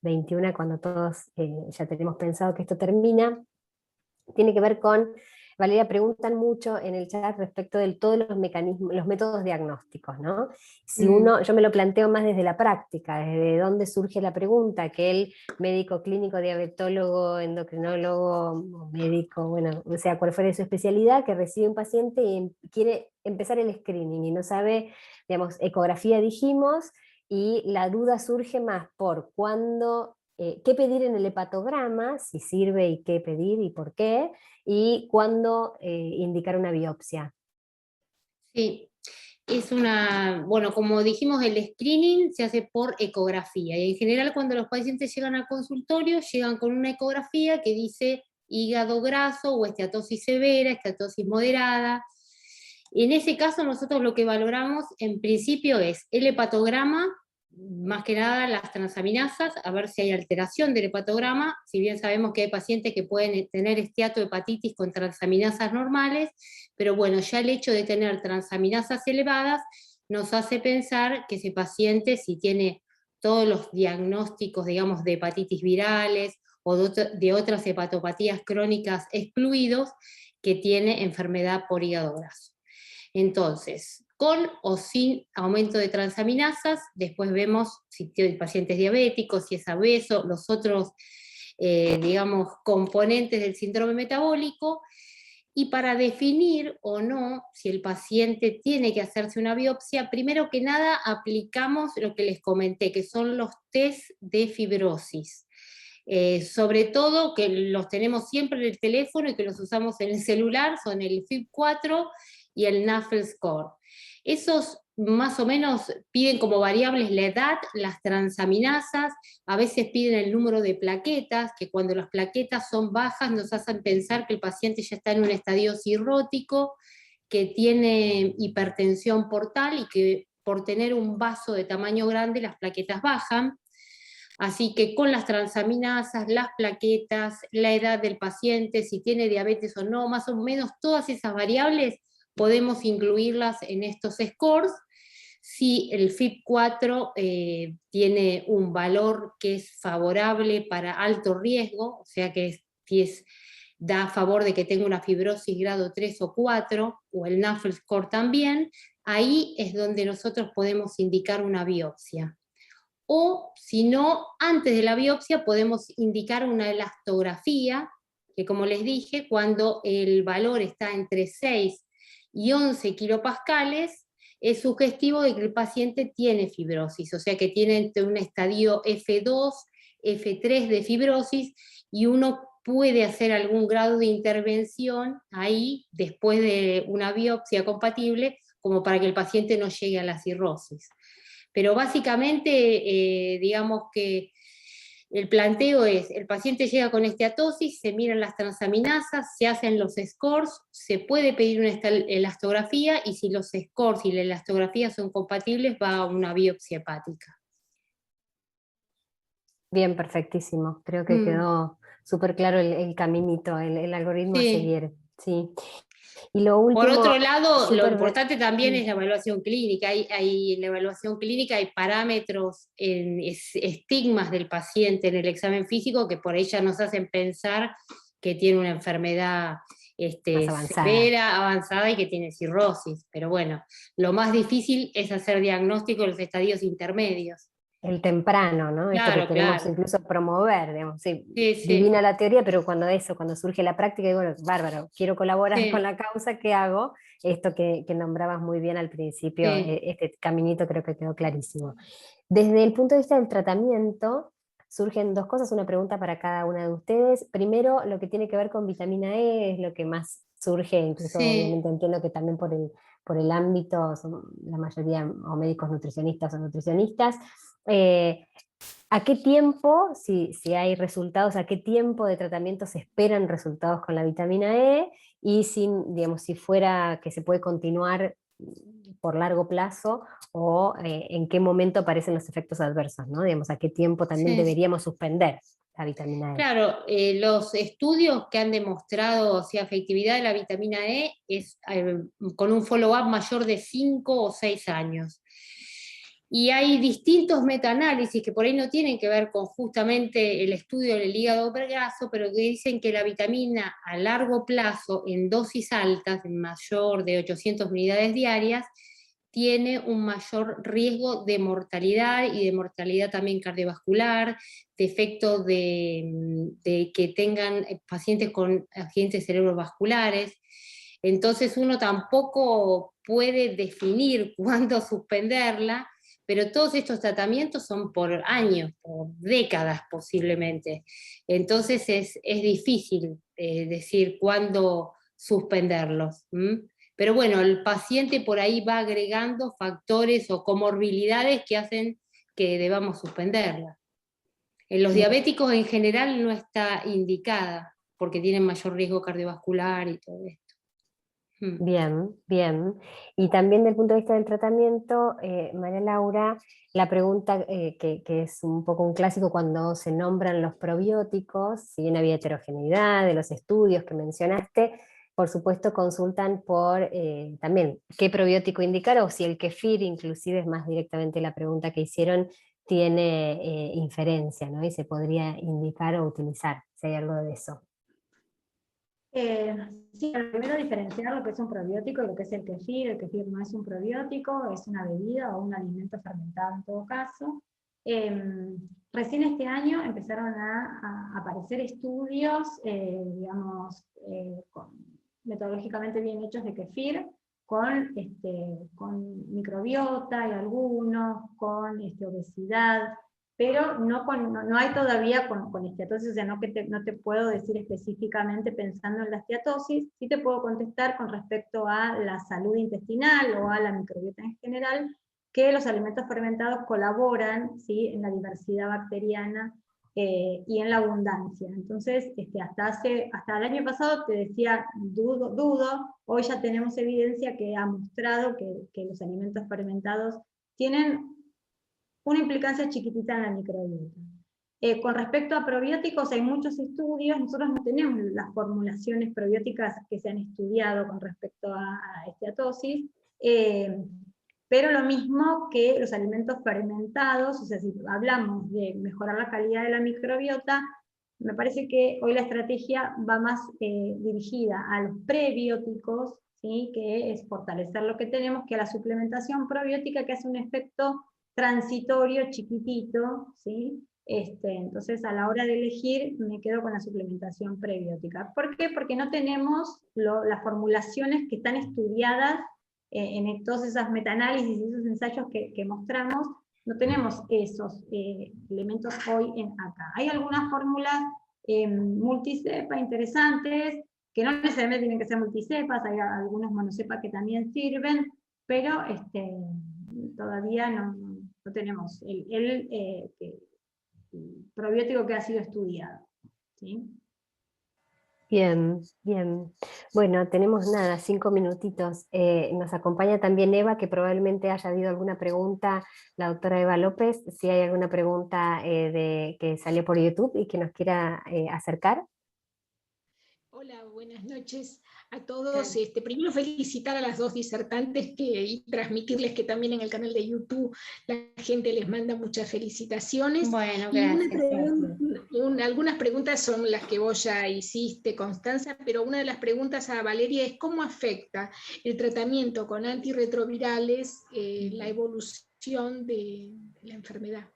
21 cuando todos ya tenemos pensado que esto termina, tiene que ver con, Valeria, preguntan mucho en el chat respecto de todos los mecanismos, los métodos diagnósticos, ¿no? Si yo me lo planteo más desde la práctica, desde dónde surge la pregunta, que el médico clínico, diabetólogo, endocrinólogo, médico, bueno, o sea, cual fuera su especialidad, que recibe un paciente y quiere empezar el screening y no sabe, digamos, ecografía dijimos, y la duda surge más por cuándo, qué pedir en el hepatograma, si sirve y qué pedir y por qué, y cuándo indicar una biopsia. Sí, bueno, como dijimos, el screening se hace por ecografía, y en general cuando los pacientes llegan al consultorio, llegan con una ecografía que dice hígado graso o esteatosis severa, esteatosis moderada. En ese caso nosotros lo que valoramos en principio es el hepatograma, más que nada las transaminasas, a ver si hay alteración del hepatograma, si bien sabemos que hay pacientes que pueden tener esteatohepatitis con transaminasas normales, pero bueno, ya el hecho de tener transaminasas elevadas nos hace pensar que ese paciente, si tiene todos los diagnósticos, digamos, de hepatitis virales o de otras hepatopatías crónicas excluidos, que tiene enfermedad por hígado graso. Entonces, con o sin aumento de transaminasas, después vemos si el paciente es diabético, si es obeso, los otros, digamos, componentes del síndrome metabólico, y para definir o no si el paciente tiene que hacerse una biopsia, primero que nada aplicamos lo que les comenté, que son los test de fibrosis. Sobre todo que los tenemos siempre en el teléfono y que los usamos en el celular, son el FIB4 y el NAFL Score. Esos más o menos piden como variables la edad, las transaminasas, a veces piden el número de plaquetas, que cuando las plaquetas son bajas nos hacen pensar que el paciente ya está en un estadio cirrótico, que tiene hipertensión portal y que por tener un vaso de tamaño grande las plaquetas bajan. Así que con las transaminasas, las plaquetas, la edad del paciente, si tiene diabetes o no, más o menos todas esas variables podemos incluirlas en estos scores. Si el FIB4 tiene un valor que es favorable para alto riesgo, o sea que da a favor de que tenga una fibrosis grado 3 o 4, o el NAFL score también, ahí es donde nosotros podemos indicar una biopsia. O si no, antes de la biopsia podemos indicar una elastografía, que como les dije, cuando el valor está entre 6 y 11 kilopascales, es sugestivo de que el paciente tiene fibrosis, o sea que tiene un estadio F2, F3 de fibrosis, y uno puede hacer algún grado de intervención ahí después de una biopsia compatible, como para que el paciente no llegue a la cirrosis. Pero básicamente, digamos que el planteo es, el paciente llega con esteatosis, se miran las transaminasas, se hacen los scores, se puede pedir una elastografía, y si los scores y la elastografía son compatibles, va a una biopsia hepática. Bien, perfectísimo. Creo que quedó súper claro el caminito, el algoritmo a seguir. Sí. Y lo último, por otro lado, lo importante también es la evaluación clínica. En la evaluación clínica hay parámetros, estigmas del paciente en el examen físico que por ahí ya nos hacen pensar que tiene una enfermedad Más avanzada. severa, avanzada y que tiene cirrosis. Pero bueno, lo más difícil es hacer diagnóstico en los estadios intermedios. El temprano, ¿no? Esto que Claro, queremos claro. incluso promover, digamos, sí, Sí, sí, divina la teoría, pero cuando surge la práctica, digo, bueno, bárbaro, quiero colaborar con sí, la causa, ¿qué hago? Esto que nombrabas muy bien al principio, sí. este caminito creo que quedó clarísimo. Desde el punto de vista del tratamiento, surgen dos cosas, una pregunta para cada una de ustedes. Primero, lo que tiene que ver con vitamina E, es lo que más surge, incluso Sí. obviamente entiendo que también por el ámbito, son la mayoría o médicos nutricionistas o nutricionistas. Eh, ¿A qué tiempo, si hay resultados, a qué tiempo de tratamiento se esperan resultados con la vitamina E? Y si, digamos, si fuera que se puede continuar por largo plazo o en qué momento aparecen los efectos adversos, ¿no? Digamos, a qué tiempo también Sí. deberíamos suspender la vitamina E. Claro, los estudios que han demostrado efectividad de la vitamina E es con un follow-up mayor de 5 o 6 años. Y hay distintos metaanálisis que por ahí no tienen que ver con justamente el estudio del hígado graso, pero que dicen que la vitamina a largo plazo, en dosis altas, en mayor de 800 unidades diarias, tiene un mayor riesgo de mortalidad y de mortalidad también cardiovascular, de efectos de que tengan pacientes con accidentes cerebrovasculares. Entonces uno tampoco puede definir cuándo suspenderla, pero todos estos tratamientos son por años, por décadas posiblemente. Entonces es difícil decir cuándo suspenderlos. Pero bueno, el paciente por ahí va agregando factores o comorbilidades que hacen que debamos suspenderla. En los diabéticos en general no está indicada, porque tienen mayor riesgo cardiovascular y todo esto. Bien, bien. Y también desde el punto de vista del tratamiento, María Laura, la pregunta que es un poco un clásico cuando se nombran los probióticos, si bien había heterogeneidad de los estudios que mencionaste, por supuesto consultan por también qué probiótico indicar o si el kefir, inclusive es más directamente la pregunta que hicieron, tiene inferencia, ¿no? Y se podría indicar o utilizar, si hay algo de eso. Sí, primero diferenciar lo que es un probiótico y lo que es el kefir. El kefir no es un probiótico, es una bebida o un alimento fermentado en todo caso. Recién este año empezaron a aparecer estudios, digamos, metodológicamente bien hechos de kefir, con microbiota y algunos, con obesidad, pero no hay todavía con esteatosis, o sea, no te puedo decir específicamente pensando en la esteatosis, sí te puedo contestar con respecto a la salud intestinal o a la microbiota en general, que los alimentos fermentados colaboran, ¿sí?, en la diversidad bacteriana y en la abundancia. Entonces, hasta el año pasado te decía, dudo, hoy ya tenemos evidencia que ha mostrado que los alimentos fermentados tienen una implicancia chiquitita en la microbiota. Con respecto a probióticos, hay muchos estudios, nosotros no tenemos las formulaciones probióticas que se han estudiado con respecto a esteatosis, pero lo mismo que los alimentos fermentados, o sea, si hablamos de mejorar la calidad de la microbiota, me parece que hoy la estrategia va más dirigida a los prebióticos, ¿sí?, que es fortalecer lo que tenemos, que a la suplementación probiótica, que hace un efecto transitorio, chiquitito, ¿sí? Entonces a la hora de elegir me quedo con la suplementación prebiótica. ¿Por qué? Porque no tenemos las formulaciones que están estudiadas en todos esos metaanálisis y esos ensayos que mostramos, no tenemos esos elementos hoy acá. Hay algunas fórmulas multicepa interesantes, que no necesariamente tienen que ser multicepas, hay algunos monocepas que también sirven, pero todavía no tenemos el probiótico que ha sido estudiado, ¿sí? Bien, bien. Bueno, tenemos nada, 5 minutitos. Nos acompaña también Eva, que probablemente haya habido alguna pregunta, la doctora Eva López, si hay alguna pregunta que salió por YouTube y que nos quiera acercar. Hola, buenas noches. a todos. Primero felicitar a las dos disertantes y transmitirles que también en el canal de YouTube la gente les manda muchas felicitaciones. Bueno, y gracias. algunas preguntas son las que vos ya hiciste, Constanza, pero una de las preguntas a Valeria es ¿cómo afecta el tratamiento con antirretrovirales la evolución de la enfermedad?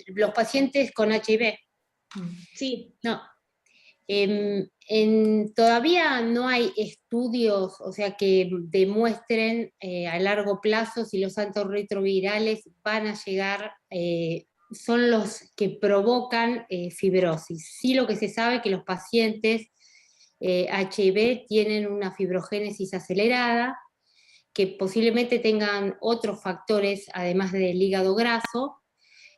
Los pacientes con HIV. Sí. No. Todavía no hay estudios, o sea, que demuestren a largo plazo si los antirretrovirales van a llegar, son los que provocan fibrosis. Sí, lo que se sabe es que los pacientes HIV tienen una fibrogénesis acelerada, que posiblemente tengan otros factores además del hígado graso,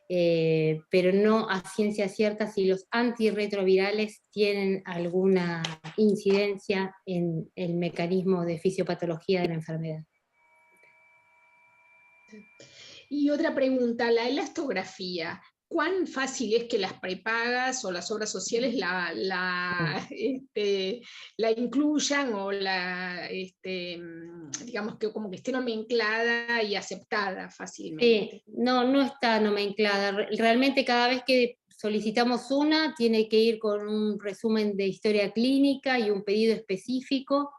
pero no a ciencia cierta si los antirretrovirales tienen alguna incidencia en el mecanismo de fisiopatología de la enfermedad. Y otra pregunta, la elastografía. ¿Cuán fácil es que las prepagas o las obras sociales la incluyan o digamos que como que esté nomenclada y aceptada fácilmente? Sí, no está nomenclada. Realmente cada vez que solicitamos una, tiene que ir con un resumen de historia clínica y un pedido específico.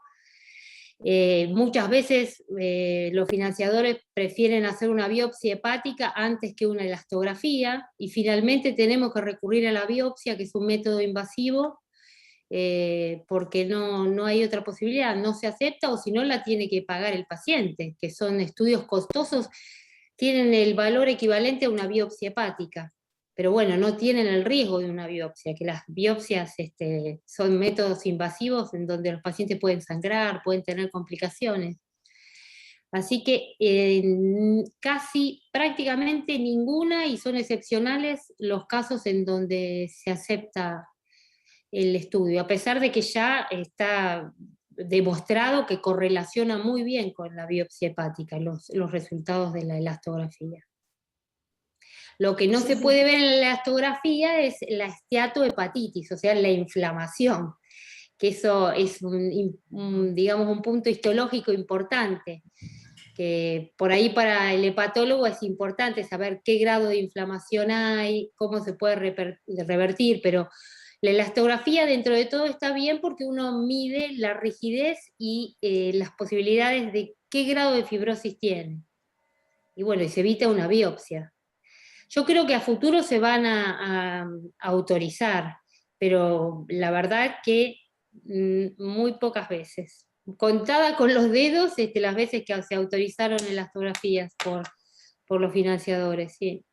Muchas veces los financiadores prefieren hacer una biopsia hepática antes que una elastografía, y finalmente tenemos que recurrir a la biopsia, que es un método invasivo, porque no hay otra posibilidad, no se acepta, o si no la tiene que pagar el paciente, que son estudios costosos, tienen el valor equivalente a una biopsia hepática. Pero bueno, no tienen el riesgo de una biopsia, que las biopsias son métodos invasivos en donde los pacientes pueden sangrar, pueden tener complicaciones. Así que casi prácticamente ninguna, y son excepcionales los casos en donde se acepta el estudio, a pesar de que ya está demostrado que correlaciona muy bien con la biopsia hepática los resultados de la elastografía. Lo que no se puede ver en la elastografía es la esteatohepatitis, o sea, la inflamación, que eso es digamos, un punto histológico importante, que por ahí para el hepatólogo es importante saber qué grado de inflamación hay, cómo se puede revertir, pero la elastografía dentro de todo está bien porque uno mide la rigidez y las posibilidades de qué grado de fibrosis tiene. Y bueno, y se evita una biopsia. Yo creo que a futuro se van a autorizar, pero la verdad que muy pocas veces. Contada con los dedos las veces que se autorizaron elastografías por los financiadores, sí.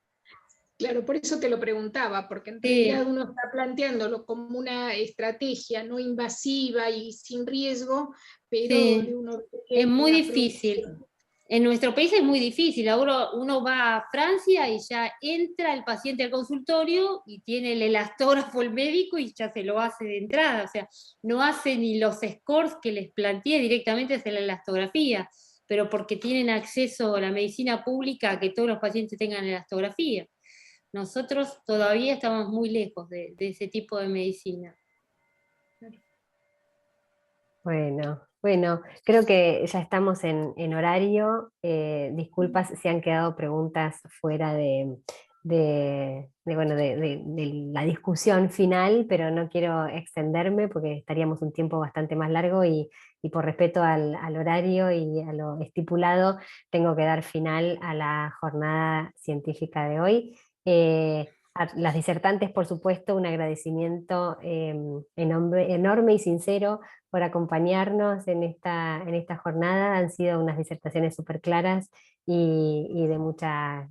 Claro, por eso te lo preguntaba, porque en realidad uno está planteándolo como una estrategia no invasiva y sin riesgo, pero donde uno... Es muy difícil. En nuestro país es muy difícil. Ahora uno va a Francia y ya entra el paciente al consultorio y tiene el elastógrafo el médico y ya se lo hace de entrada. O sea, no hace ni los scores que les planteé, directamente hace la elastografía, pero porque tienen acceso a la medicina pública a que todos los pacientes tengan elastografía. Nosotros todavía estamos muy lejos de ese tipo de medicina. Bueno, creo que ya estamos en horario. Disculpas si han quedado preguntas fuera de la discusión final, pero no quiero extenderme porque estaríamos un tiempo bastante más largo y por respeto al horario y a lo estipulado, tengo que dar final a la jornada científica de hoy. A las disertantes, por supuesto, un agradecimiento enorme y sincero por acompañarnos en esta jornada. Han sido unas disertaciones súper claras y de mucha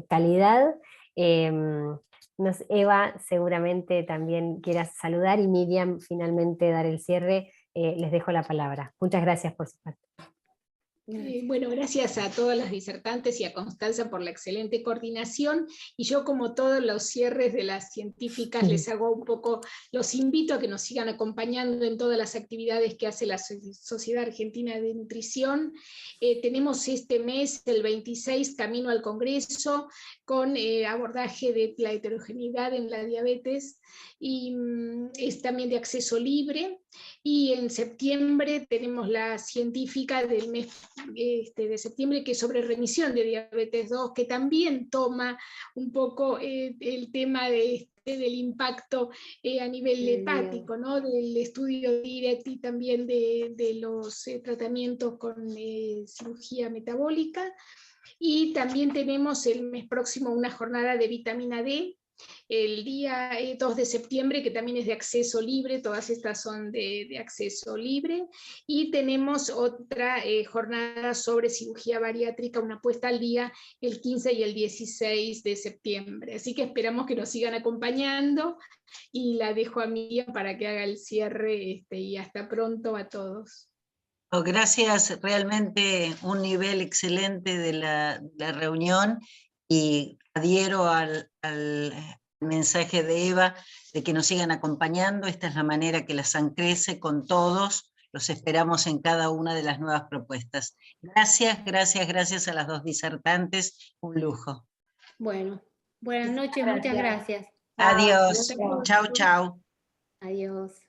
calidad. Eva seguramente también quieras saludar, y Miriam finalmente dar el cierre. Les dejo la palabra. Muchas gracias por su parte. Bueno, gracias a todas las disertantes y a Constanza por la excelente coordinación, y yo, como todos los cierres de las científicas, les hago un poco, los invito a que nos sigan acompañando en todas las actividades que hace la Sociedad Argentina de Nutrición. Tenemos este mes, el 26, Camino al Congreso, con abordaje de la heterogeneidad en la diabetes, y es también de acceso libre. y en septiembre tenemos la científica del mes de septiembre, que es sobre remisión de diabetes 2, que también toma un poco el tema del impacto a nivel hepático, ¿no? Del estudio DIRECT y también de los tratamientos con cirugía metabólica. Y también tenemos el mes próximo una jornada de vitamina D, el día 2 de septiembre, que también es de acceso libre, todas estas son de acceso libre, y tenemos otra jornada sobre cirugía bariátrica, una puesta al día el 15 y el 16 de septiembre. Así que esperamos que nos sigan acompañando, y la dejo a Miriam para que haga el cierre, y hasta pronto a todos. Gracias, realmente un nivel excelente de la reunión, y adhiero al mensaje de Eva de que nos sigan acompañando. Esta es la manera que la SAN crece con todos. Los esperamos en cada una de las nuevas propuestas. Gracias, gracias, gracias a las dos disertantes. Un lujo. Bueno, buenas noches, muchas gracias. Adiós. Chau, chau. Adiós.